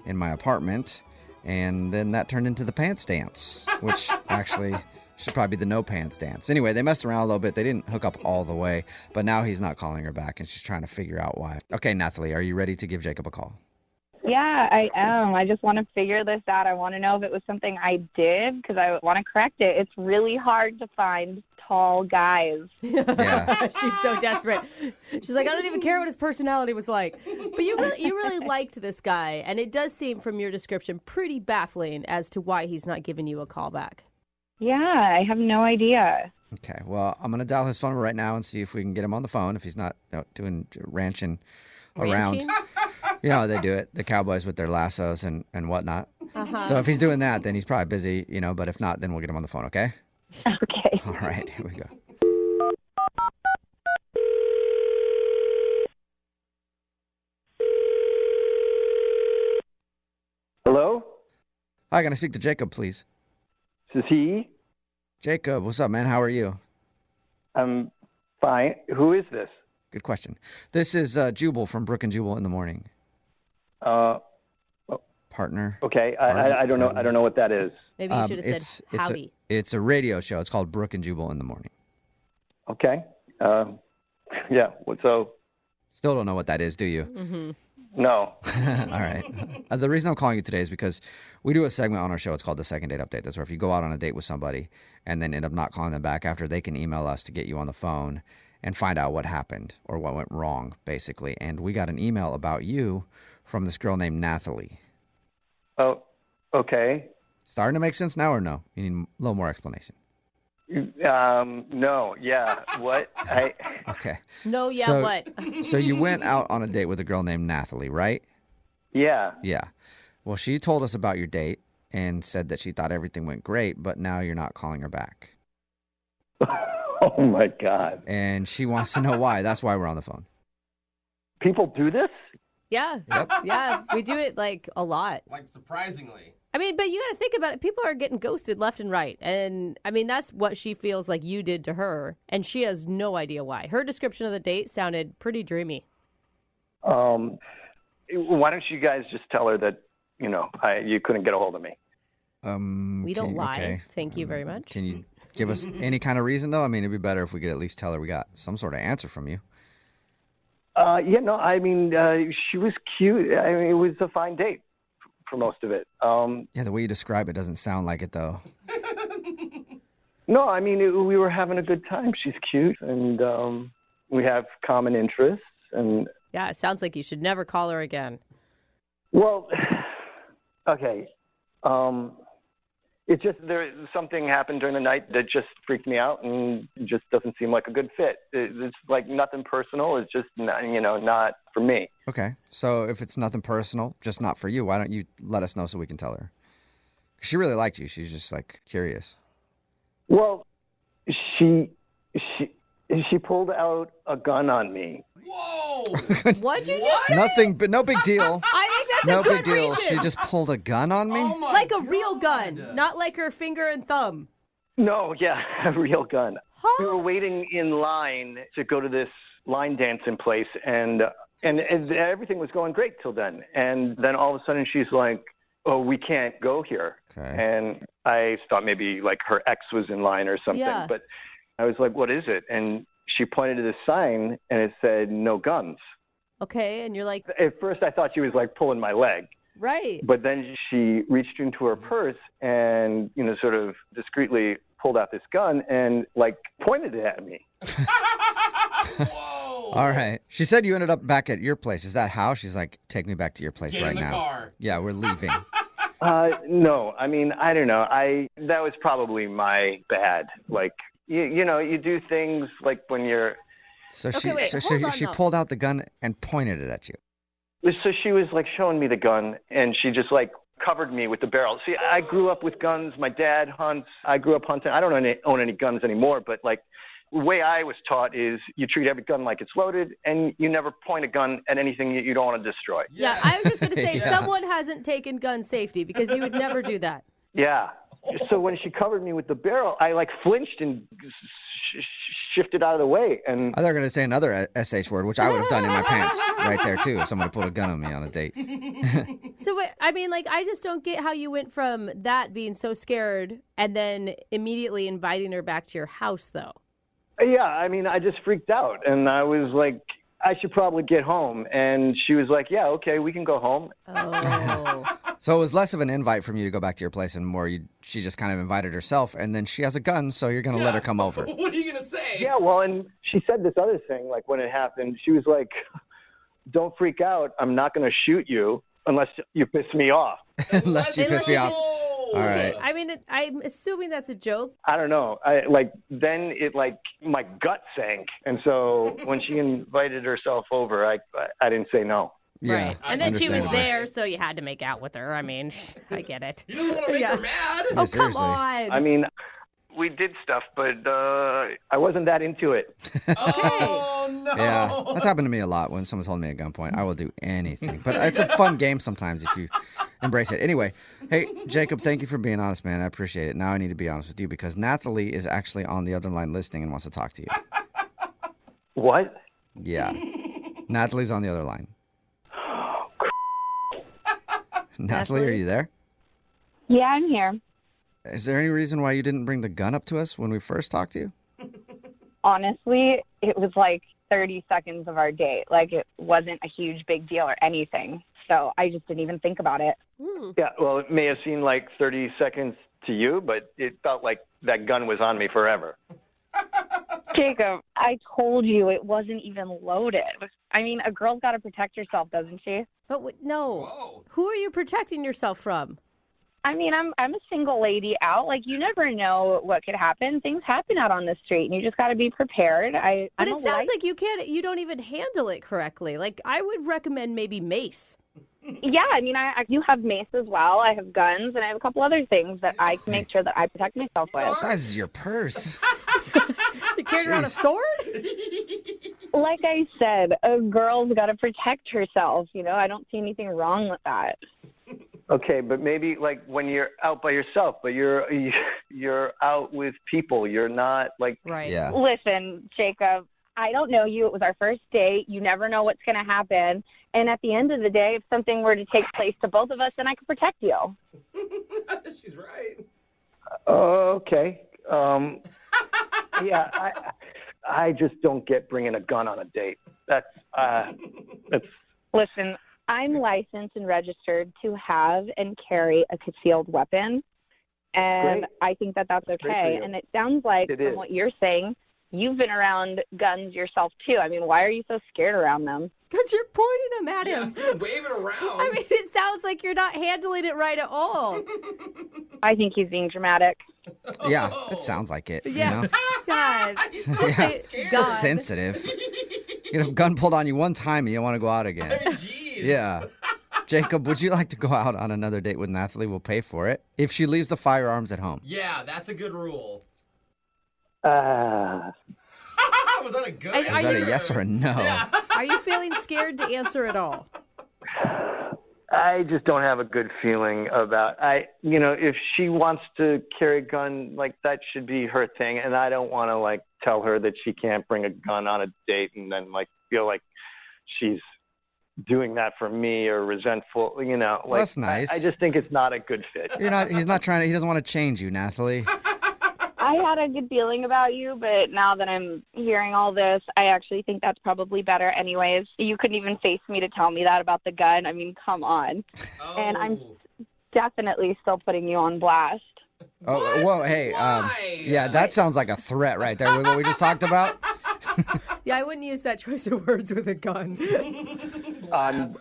in my apartment. And then that turned into the pants dance, which actually should probably be the no pants dance. Anyway, they messed around a little bit. They didn't hook up all the way, but now he's not calling her back, and she's trying to figure out why. Okay, Nathalie, are you ready to give Jacob a call? Yeah, I am. I just want to figure this out. I want to know if it was something I did because I want to correct it. It's really hard to find tall guys. Yeah. She's so desperate. She's like, I don't even care what his personality was like. But you really liked this guy, and it does seem from your description pretty baffling as to why he's not giving you a call back. Yeah, I have no idea. Okay, well, I'm going to dial his phone number right now and see if we can get him on the phone, if he's not doing ranching around. Ranching? You know how they do it, the cowboys with their lassos and whatnot. Uh-huh. So if he's doing that, then he's probably busy, but if not, then we'll get him on the phone, okay? Okay. All right, here we go. Hello? Hi, can I speak to Jacob, please? This is he? Jacob, what's up, man? How are you? I'm fine. Who is this? Good question. This is Jubal from Brooke and Jubal in the morning. Partner. Okay, I don't know. I don't know what that is. Maybe you should have said howdy. It's a radio show. It's called Brooke and Jubal in the morning. Okay. Yeah. So. Still don't know what that is, do you? Mm-hmm. No. All right. The reason I'm calling you today is because we do a segment on our show. It's called the Second Date Update. That's where if you go out on a date with somebody and then end up not calling them back after, they can email us to get you on the phone and find out what happened or what went wrong, basically. And we got an email about you from this girl named Nathalie. Oh, okay. Starting to make sense now or no? You need a little more explanation. No. Yeah. What? Okay. No, yeah, So- what? So you went out on a date with a girl named Nathalie, right? Yeah. Yeah. Well, she told us about your date and said that she thought everything went great, but now you're not calling her back. Oh my God. And she wants to know why. That's why we're on the phone. People do this? Yeah. Yep. Yeah, we do it like a lot. Like, surprisingly. I mean, but you got to think about it. People are getting ghosted left and right. And I mean, that's what she feels like you did to her. And she has no idea why. Her description of the date sounded pretty dreamy. Why don't you guys just tell her that, you couldn't get a hold of me? We don't lie. Okay. Thank you very much. Can you give us any kind of reason, though? I mean, it'd be better if we could at least tell her we got some sort of answer from you. Yeah, no, I mean, she was cute. I mean, it was a fine date for most of it. Yeah, the way you describe it doesn't sound like it, though. No, I mean, we were having a good time. She's cute, and we have common interests. And Yeah, it sounds like you should never call her again. well, okay. It just something happened during the night that just freaked me out, and just doesn't seem like a good fit. It's like nothing personal. It's just not for me. Okay, so if it's nothing personal, just not for you, why don't you let us know so we can tell her? 'Cause she really liked you. She's just like curious. Well, she pulled out a gun on me. What'd you just say? Nothing, but no big deal. I think that's No a good big deal. reason. She just pulled a gun on me? Like a real gun, not like her finger and thumb. No, yeah, a real gun. We were waiting in line to go to this line dancing place, and everything was going great till then. And then all of a sudden she's like, "Oh, we can't go here." Okay. And I thought maybe like her ex was in line or something. Yeah. But I was like, "What is it?" And she pointed to this sign, and it said, "No guns." Okay, and you're like, At first I thought she was like pulling my leg. right. But then she reached into her purse and, sort of discreetly pulled out this gun and, like, pointed it at me. All right. She said you ended up back at your place. Is that how? She's like, take me back to your place Get right in the now. car. Yeah, we're leaving. No, I mean, I don't know. That was probably my bad. Like, you do things like when you're... So Okay, she, wait, so hold on, she though. pulled out the gun and pointed it at you. So she was like showing me the gun, and she just like covered me with the barrel. See, I grew up with guns. My dad hunts. I grew up hunting. I don't own any guns anymore, but like the way I was taught is you treat every gun like it's loaded, and you never point a gun at anything that you don't want to destroy. Yeah, I was just going to say, Yeah. someone hasn't taken gun safety because you would never do that. Yeah. So when she covered me with the barrel, I like flinched and shifted out of the way. And I thought you were going to say another SH word, which I would have done in my pants right there, too, if someone pulled a gun on me on a date. So, I mean, like, I just don't get how you went from that being so scared and then immediately inviting her back to your house, though. yeah, I mean, I just freaked out, and I was like, I should probably get home. And she was like, yeah, okay, we can go home. Oh. So it was less of an invite from you to go back to your place and more she just kind of invited herself, and then she has a gun, so you're going to let her come over. What are you going to say? Yeah, well, and she said this other thing, like when it happened, she was like, don't freak out. I'm not going to shoot you unless you piss me off. Unless you piss me off. All right. I mean, I'm assuming that's a joke. I don't know. Then my gut sank. And so when she invited herself over, I didn't say no. Yeah, Right. And then she was there, so you had to make out with her. I mean, I get it. You don't want to make her mad. Oh, come on. I mean, we did stuff, but I wasn't that into it. Oh, no. Yeah, that's happened to me a lot when someone's holding me at gunpoint. I will do anything. But it's a fun game sometimes if you embrace it. Anyway, hey, Jacob, thank you for being honest, man. I appreciate it. Now I need to be honest with you because Nathalie is actually on the other line listening and wants to talk to you. What? Yeah. Nathalie's on the other line. Nathalie, are you there? Yeah, I'm here. Is there any reason why you didn't bring the gun up to us when we first talked to you? Honestly, it was like 30 seconds of our date. Like, it wasn't a huge big deal or anything. So I just didn't even think about it. Yeah, well, it may have seemed like 30 seconds to you, but it felt like that gun was on me forever. Jacob, I told you it wasn't even loaded. I mean, a girl's got to protect herself, doesn't she? But no. Who are you protecting yourself from? I mean, I'm a single lady out. Like, you never know what could happen. Things happen out on the street, and you just got to be prepared. But it sounds like you don't even handle it correctly. Like, I would recommend maybe mace. Yeah, I mean, I do have mace as well. I have guns, and I have a couple other things that I can make sure that I protect myself with. What size is your purse? You carrying around a sword? Like I said, a girl's got to protect herself. You know, I don't see anything wrong with that. Okay, but maybe like when you're out by yourself, but you're out with people. You're not like right. Yeah. Listen, Jacob, I don't know you. It was our first date. You never know what's going to happen. And at the end of the day, if something were to take place to both of us, then I could protect you. She's right. Okay. Yeah, I just don't get bringing a gun on a date. That's. Listen, I'm licensed and registered to have and carry a concealed weapon, and Great. I think that that's Great for okay. you. And it sounds like It from is. what you're saying, you've been around guns yourself too. I mean, why are you so scared around them? Because you're pointing them at him. Wave it around. I mean, it sounds like you're not handling it right at all. I think he's being dramatic. Yeah, it sounds like it. Yeah. You know? God. Yeah. It's so sensitive. You know, gun pulled on you one time and you don't want to go out again. I mean, jeez. Yeah. Jacob, would you like to go out on another date with Nathalie? We'll pay for it if she leaves the firearms at home. Yeah, that's a good rule. Was that a good Is that a yes or a no? Yeah. Are you feeling scared to answer at all? I just don't have a good feeling about. If she wants to carry a gun, like that should be her thing, and I don't want to like tell her that she can't bring a gun on a date, and then like feel like she's doing that for me or resentful. You know, like That's nice. I just think it's not a good fit. He's not trying to. He doesn't want to change you, Nathalie. I had a good feeling about you, but now that I'm hearing all this, I actually think that's probably better anyways. You couldn't even face me to tell me that about the gun. I mean, come on. Oh. And I'm definitely still putting you on blast. Oh, whoa, hey, yeah, that sounds like a threat right there with what we just talked about. Yeah, I wouldn't use that choice of words with a gun.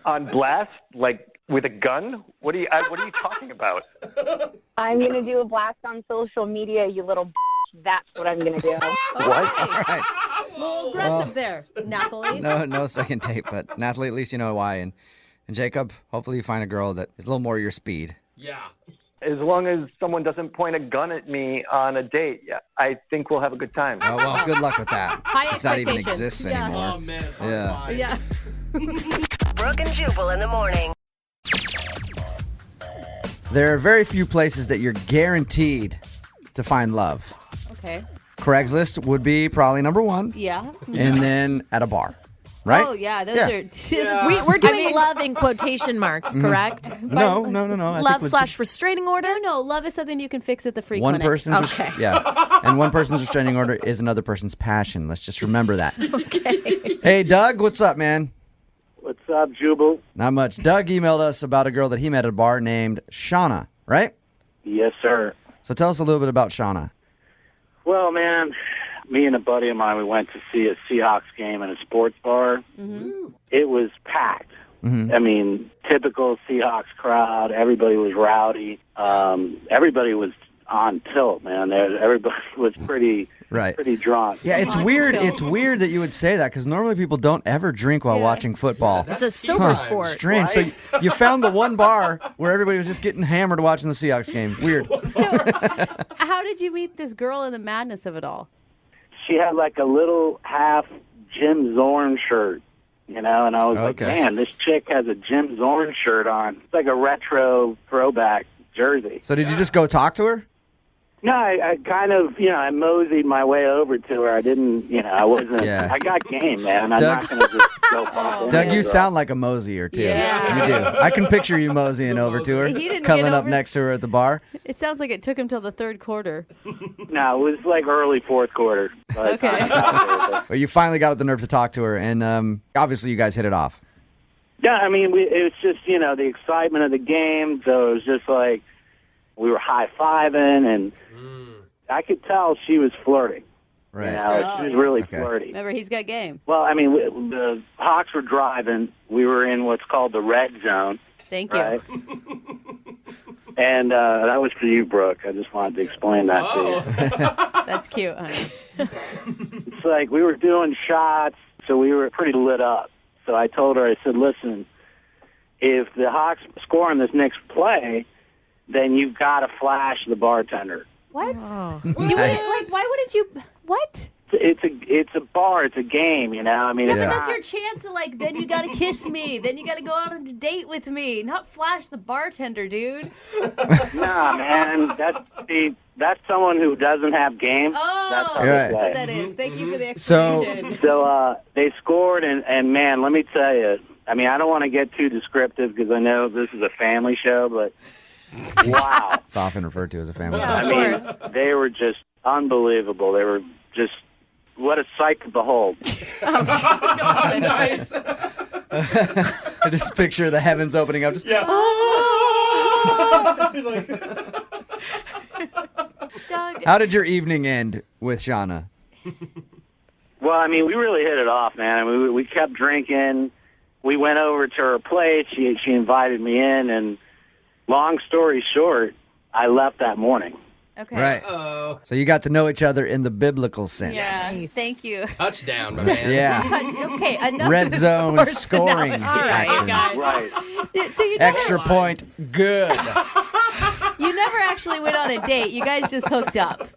On blast, like with a gun? What are you talking about? I'm going to do a blast on social media, you little That's what I'm going to do. What? All right. A little aggressive there, Nathalie. No second date, but Nathalie, at least you know why. And Jacob, hopefully you find a girl that is a little more your speed. Yeah. As long as someone doesn't point a gun at me on a date, yeah, I think we'll have a good time. Oh, well, good luck with that. High if that even expectations. exists Yeah. anymore. Oh, man, it's hard to find. Yeah. Brooke and Jubal in the morning. There are very few places that you're guaranteed to find love. Okay. Craigslist would be probably number one. Yeah. And then at a bar, right? Oh, yeah. Those Yeah. are... We're doing love in quotation marks, correct? No. I think Love / restraining order? No, love is something you can fix at the free one clinic. person. Okay. Yeah. And one person's restraining order is another person's passion. Let's just remember that. Okay. Hey, Doug, what's up, man? What's up, Jubal? Not much. Doug emailed us about a girl that he met at a bar named Shauna, right? Yes, sir. So tell us a little bit about Shauna. Well, man, me and a buddy of mine, we went to see a Seahawks game in a sports bar. It was packed. I mean, typical Seahawks crowd. Everybody was rowdy. Everybody was on tilt, man. Everybody was pretty drunk. Yeah, it's weird. It's weird that you would say that because normally people don't ever drink while watching football. It's a silver sport. Strange. So you found the one bar where everybody was just getting hammered watching the Seahawks game. Weird. How did you meet this girl in the madness of it all? She had like a little half Jim Zorn shirt, and I was like, man, this chick has a Jim Zorn shirt on. It's like a retro throwback jersey. So did you just go talk to her? No, I kind of, I moseyed my way over to her. I didn't, I wasn't, I got game, man. I'm not going to just go pop in. Doug, you sound like a moseier, too. Yeah. You do. I can picture you moseying over to her, He didn't cuddling get up over- next to her at the bar. It sounds like it took him till the third quarter. No, it was like early fourth quarter. Okay. But you finally got up the nerve to talk to her, and obviously you guys hit it off. Yeah, I mean, it was just, the excitement of the game. So it was just like we were high-fiving, and I could tell she was flirting. Right. She was really flirty. Remember, he's got game. Well, I mean, the Hawks were driving. We were in what's called the red zone. Thank you. Right? And that was for you, Brooke. I just wanted to explain that to you. That's cute, honey. It's like we were doing shots, so we were pretty lit up. So I told her, I said, listen, if the Hawks score on this next play, then you've got to flash the bartender. What? You wouldn't, why wouldn't you? What? It's a bar. It's a game, I mean, Yeah, it's but not, that's your chance to then you gotta kiss me. Then you gotta go out on a date with me. Not flash the bartender, dude. Nah, man. That's someone who doesn't have game. Oh, that's how that's they what play. that is. Thank you for the So- explanation. So they scored, and man, let me tell you. I mean, I don't want to get too descriptive because I know this is a family show, but wow. It's often referred to as a family. I mean, they were just unbelievable. They were just, what a sight to behold. Nice. I just picture the heavens opening up. Just, He's like, Doug. How did your evening end with Shauna? Well, I mean, we really hit it off, man. I mean, we kept drinking. We went over to her place. She invited me in, and long story short, I left that morning. Okay. Right. So you got to know each other in the biblical sense. Yeah. Thank you. touchdown, my man. Yeah. Okay. Enough Red of the zone sports scoring analogy. All right, action. guys. Right. So you Extra point. Good. You never actually went on a date. You guys just hooked up.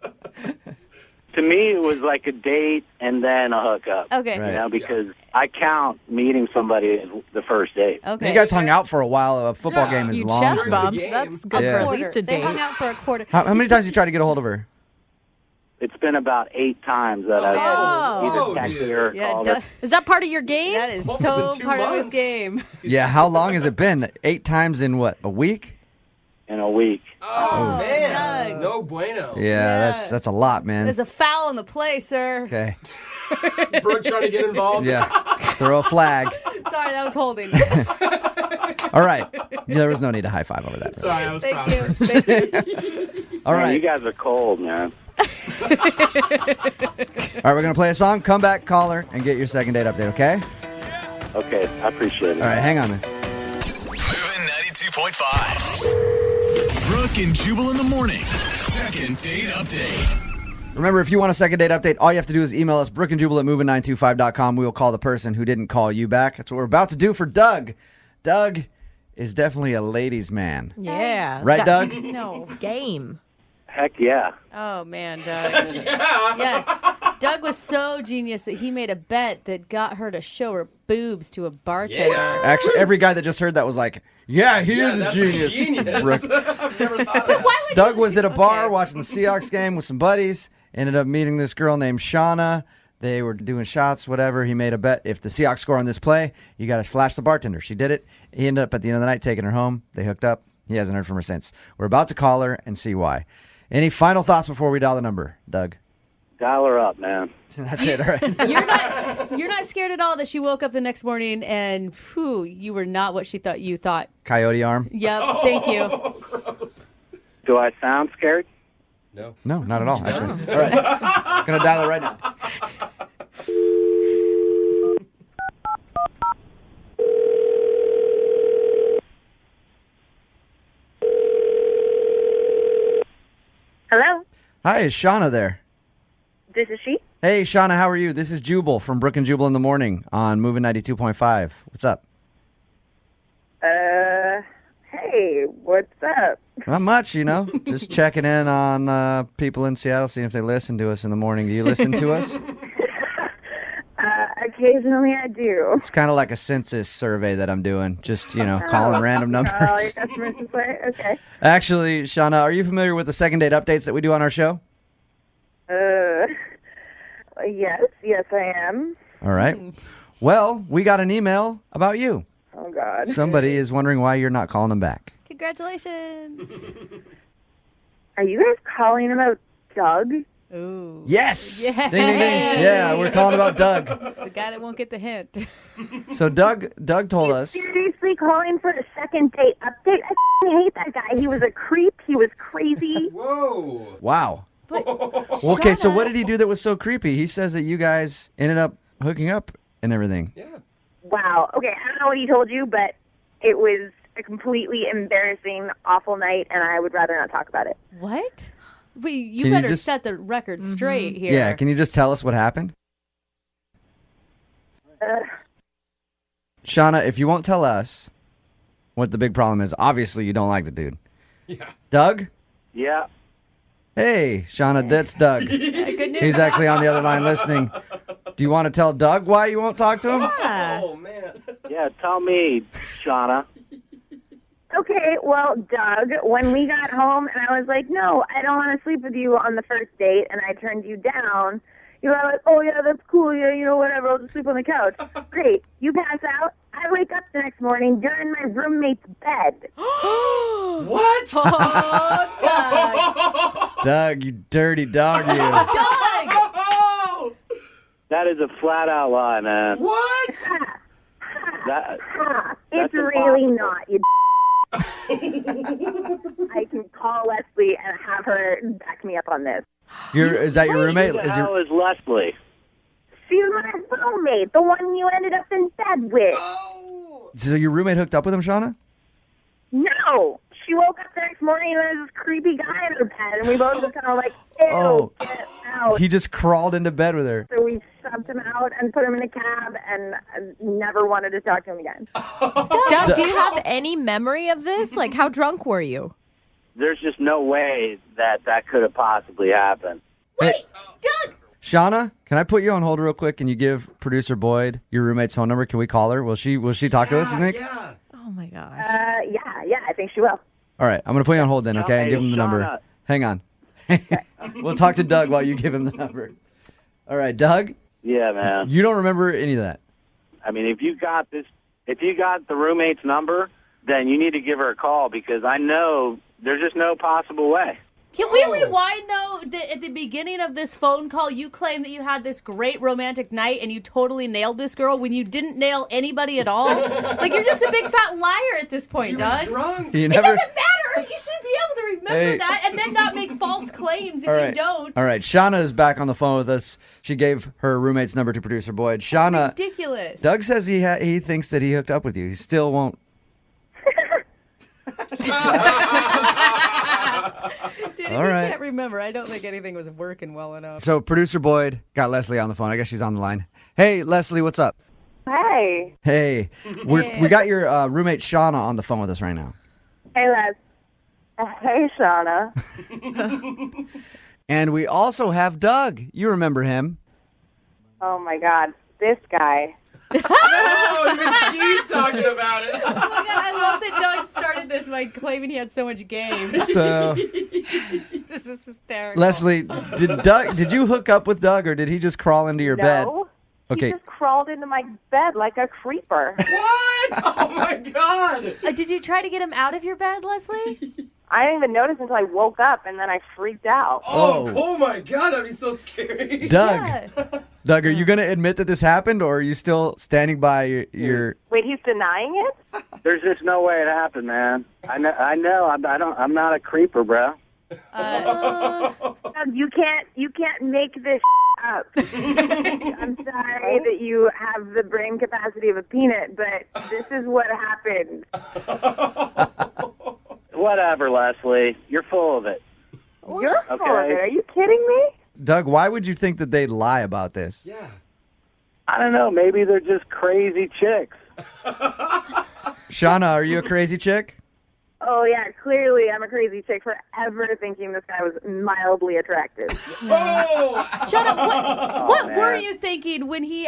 To me, it was like a date and then a hookup. Okay. Right. Because I count meeting somebody as the first date. Okay. You guys hung out for a while. A football game is You long. chest bumped. That's good Yeah. for at least a They date. hung out for a quarter. How many times did you try to get a hold of her? It's been about 8 times that I've either texted her or called her. Is that part of your game? That is Well, so it's been 2 part of his months. game. Yeah, how long has it been? 8 times in what, a week? In a week. Oh, man. Doug. No bueno. Yeah, that's a lot, man. There's a foul in the play, sir. Okay. Brooke trying to get involved. Yeah. Throw a flag. Sorry, that was holding. All right. Yeah, there was no need to high five over that. Sorry, I was Thank proud. you. Thank you. All Man, right. you guys are cold, man. All right, we're going to play a song. Come back, call her, and get your second date update, okay? Okay, I appreciate it. All right, hang on, man. Moving 92.5. Brooke and Jubal in the mornings. Second date update. Remember, if you want a second date update, all you have to do is email us, brookandjubal@moving925.com. We will call the person who didn't call you back. That's what we're about to do for Doug. Doug is definitely a ladies' man. Yeah. Right, Doug? No. Game. Heck yeah. Oh, man, Doug. Yeah. Doug was so genius that he made a bet that got her to show her boobs to a bartender. Actually, every guy that just heard that was like, yeah, he is a that's genius. Brooke. I've never thought of that. Doug was at a bar watching the Seahawks game with some buddies, ended up meeting this girl named Shauna. They were doing shots, whatever. He made a bet. If the Seahawks score on this play, you got to flash the bartender. She did it. He ended up at the end of the night taking her home. They hooked up. He hasn't heard from her since. We're about to call her and see why. Any final thoughts before we dial the number, Doug? Dial her up, man. That's it, all right. You're not scared at all that she woke up the next morning and you were not what she thought you thought. Coyote arm? Yep, thank you. Gross. Do I sound scared? No. No, not at all, actually. All right. Going to dial it right now. Hello, Hi, is Shauna there? this is she. Hey, Shauna, how are you? This is Jubal from Brooke and Jubal in the morning on Moving 92.5. What's up? Hey, what's up? Not much, just checking in on people in Seattle, seeing if they listen to us in the morning. Do you listen to us? Occasionally I do. It's kind of like a census survey that I'm doing, just, calling random numbers. Oh, your customers this way? Okay. Actually, Shauna, are you familiar with the second date updates that we do on our show? Yes, I am. All right. Well, we got an email about you. Oh, God. Somebody is wondering why you're not calling them back. Congratulations. Are you guys calling about Doug? Ooh. Yes. Yeah. Ding, ding, ding. Yeah, we're calling about Doug. The guy that won't get the hint. So Doug told us. Seriously calling for a second date update? I hate that guy. He was a creep. He was crazy. Whoa. Wow. Okay, so what did he do that was so creepy? He says that you guys ended up hooking up and everything. Yeah. Wow. Okay, I don't know what he told you, but it was a completely embarrassing, awful night, and I would rather not talk about it. What? You Can you better just- set the record straight here. Yeah, can you just tell us what happened? Shauna, if you won't tell us what the big problem is, obviously you don't like the dude. Yeah. Doug? Yeah. Hey, Shauna, that's Doug. Good news. He's actually on the other line listening. Do you want to tell Doug why you won't talk to him? Yeah. Oh, man. Yeah, tell me, Shauna. Okay, well, Doug, when we got home and I was like, no, I don't want to sleep with you on the first date, and I turned you down, you were like, oh, yeah, that's cool, yeah, whatever, I'll just sleep on the couch. Great. You pass out. I wake up the next morning, you're in my roommate's bed. What? Oh, Doug, you dirty dog, you. Doug! That is a flat-out lie, man. What? It's really not, you I can call Leslie and have her back me up on this. Is that your roommate? Who the hell is Leslie? She's my roommate, the one you ended up in bed with. So your roommate hooked up with him, Shauna? No. She woke up the next morning and there was this creepy guy in her bed, and we both were kind of like, ew, get out. He just crawled into bed with her. So we shoved him out and put him in a cab and never wanted to talk to him again. Doug, do you have any memory of this? Like, how drunk were you? There's just no way that could have possibly happened. Hey, Doug! Shauna, can I put you on hold real quick? Can you give producer Boyd your roommate's phone number? Can we call her? Will she talk to us, you think? Yeah. Oh, my gosh. Yeah, I think she will. All right, I'm going to put you on hold then, okay? And Hey, give him the number. Shauna. Hang on. We'll talk to Doug while you give him the number. All right, Doug, Yeah, man. you don't remember any of that. I mean, if you got the roommate's number, then you need to give her a call because I know there's just no possible way. Can we rewind, though? At the beginning of this phone call, you claimed that you had this great romantic night and you totally nailed this girl when you didn't nail anybody at all. Like, you're just a big fat liar at this point, Doug. Drunk. You It never... doesn't matter. You should be able to remember that and then not make false claims if All right. you don't. All right, Shauna is back on the phone with us. She gave her roommate's number to producer Boyd. Shauna, Ridiculous. Doug says he thinks that he hooked up with you. He still won't. Dude, if All you right. can't remember, I don't think anything was working well enough. So producer Boyd got Leslie on the phone. I guess she's on the line. Hey, Leslie, what's up? Hey. Hey, we got your roommate Shauna on the phone with us right now. Hey, Les. Hey, Shauna. And we also have Doug. You remember him. Oh, my God. This guy. Oh, even she's talking about it. Oh my God, I love that Doug started this by claiming he had so much game. So, This is hysterical. Leslie, did you hook up with Doug or did he just crawl into your bed? No. Okay. He just crawled into my bed like a creeper. What? Oh, my God. Did you try to get him out of your bed, Leslie? I didn't even notice until I woke up, and then I freaked out. Oh my God, that'd be so scary. Doug. Doug, are you going to admit that this happened, or are you still standing by your... Wait, he's denying it? There's just no way it happened, man. I know. I'm not a creeper, bro. Doug, you can't make this up. I'm sorry that you have the brain capacity of a peanut, but this is what happened. Whatever, Leslie. You're full of it. You're full of it. Are you kidding me? Doug, why would you think that they'd lie about this? Yeah. I don't know. Maybe they're just crazy chicks. Shauna, are you a crazy chick? Oh, yeah, clearly I'm a crazy chick for ever thinking this guy was mildly attractive. Shut up. What man. were you thinking when he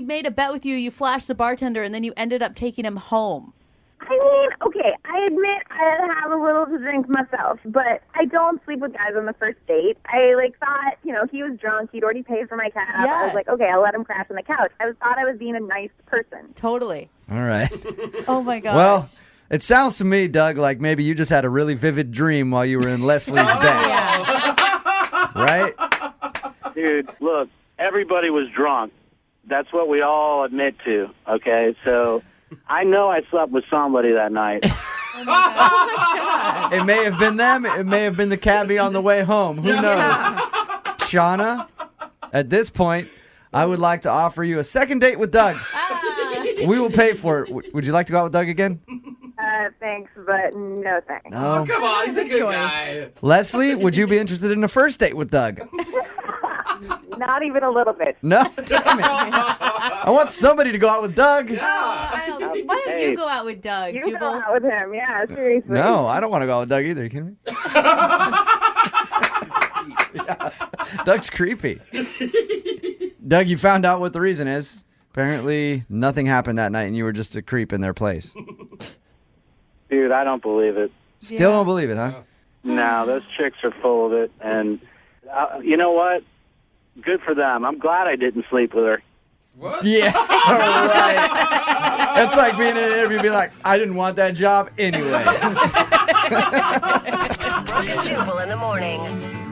made a bet with you, you flashed the bartender, and then you ended up taking him home? I mean, okay, I admit I have a little to drink myself, but I don't sleep with guys on the first date. I, thought, he was drunk. He'd already paid for my cab. Yeah. I was like, okay, I'll let him crash on the couch. Thought I was being a nice person. Totally. All right. Oh, my gosh. Well, it sounds to me, Doug, like maybe you just had a really vivid dream while you were in Leslie's bed. Right? Dude, look, everybody was drunk. That's what we all admit to, okay? So I know I slept with somebody that night. It may have been them. It may have been the cabbie on the way home. Who knows? Shauna, at this point, I would like to offer you a second date with Doug. We will pay for it. Would you like to go out with Doug again? Thanks, but no thanks. No. Oh, come on. He's a good guy. Leslie, would you be interested in a first date with Doug? Not even a little bit. No? Damn it. I want somebody to go out with Doug. Why don't you go out with Doug, You Jubal? go out with him, yeah, seriously. No, I don't want to go out with Doug either. Are you kidding me? Yeah. Doug's creepy. Doug, you found out what the reason is. Apparently, nothing happened that night, and you were just a creep in their place. Dude, I don't believe it. Still don't believe it, huh? No, those chicks are full of it. And you know what? Good for them. I'm glad I didn't sleep with her. What? Yeah. All right. It's like being in an interview, being like, I didn't want that job anyway. Brooke and Jubal in the morning.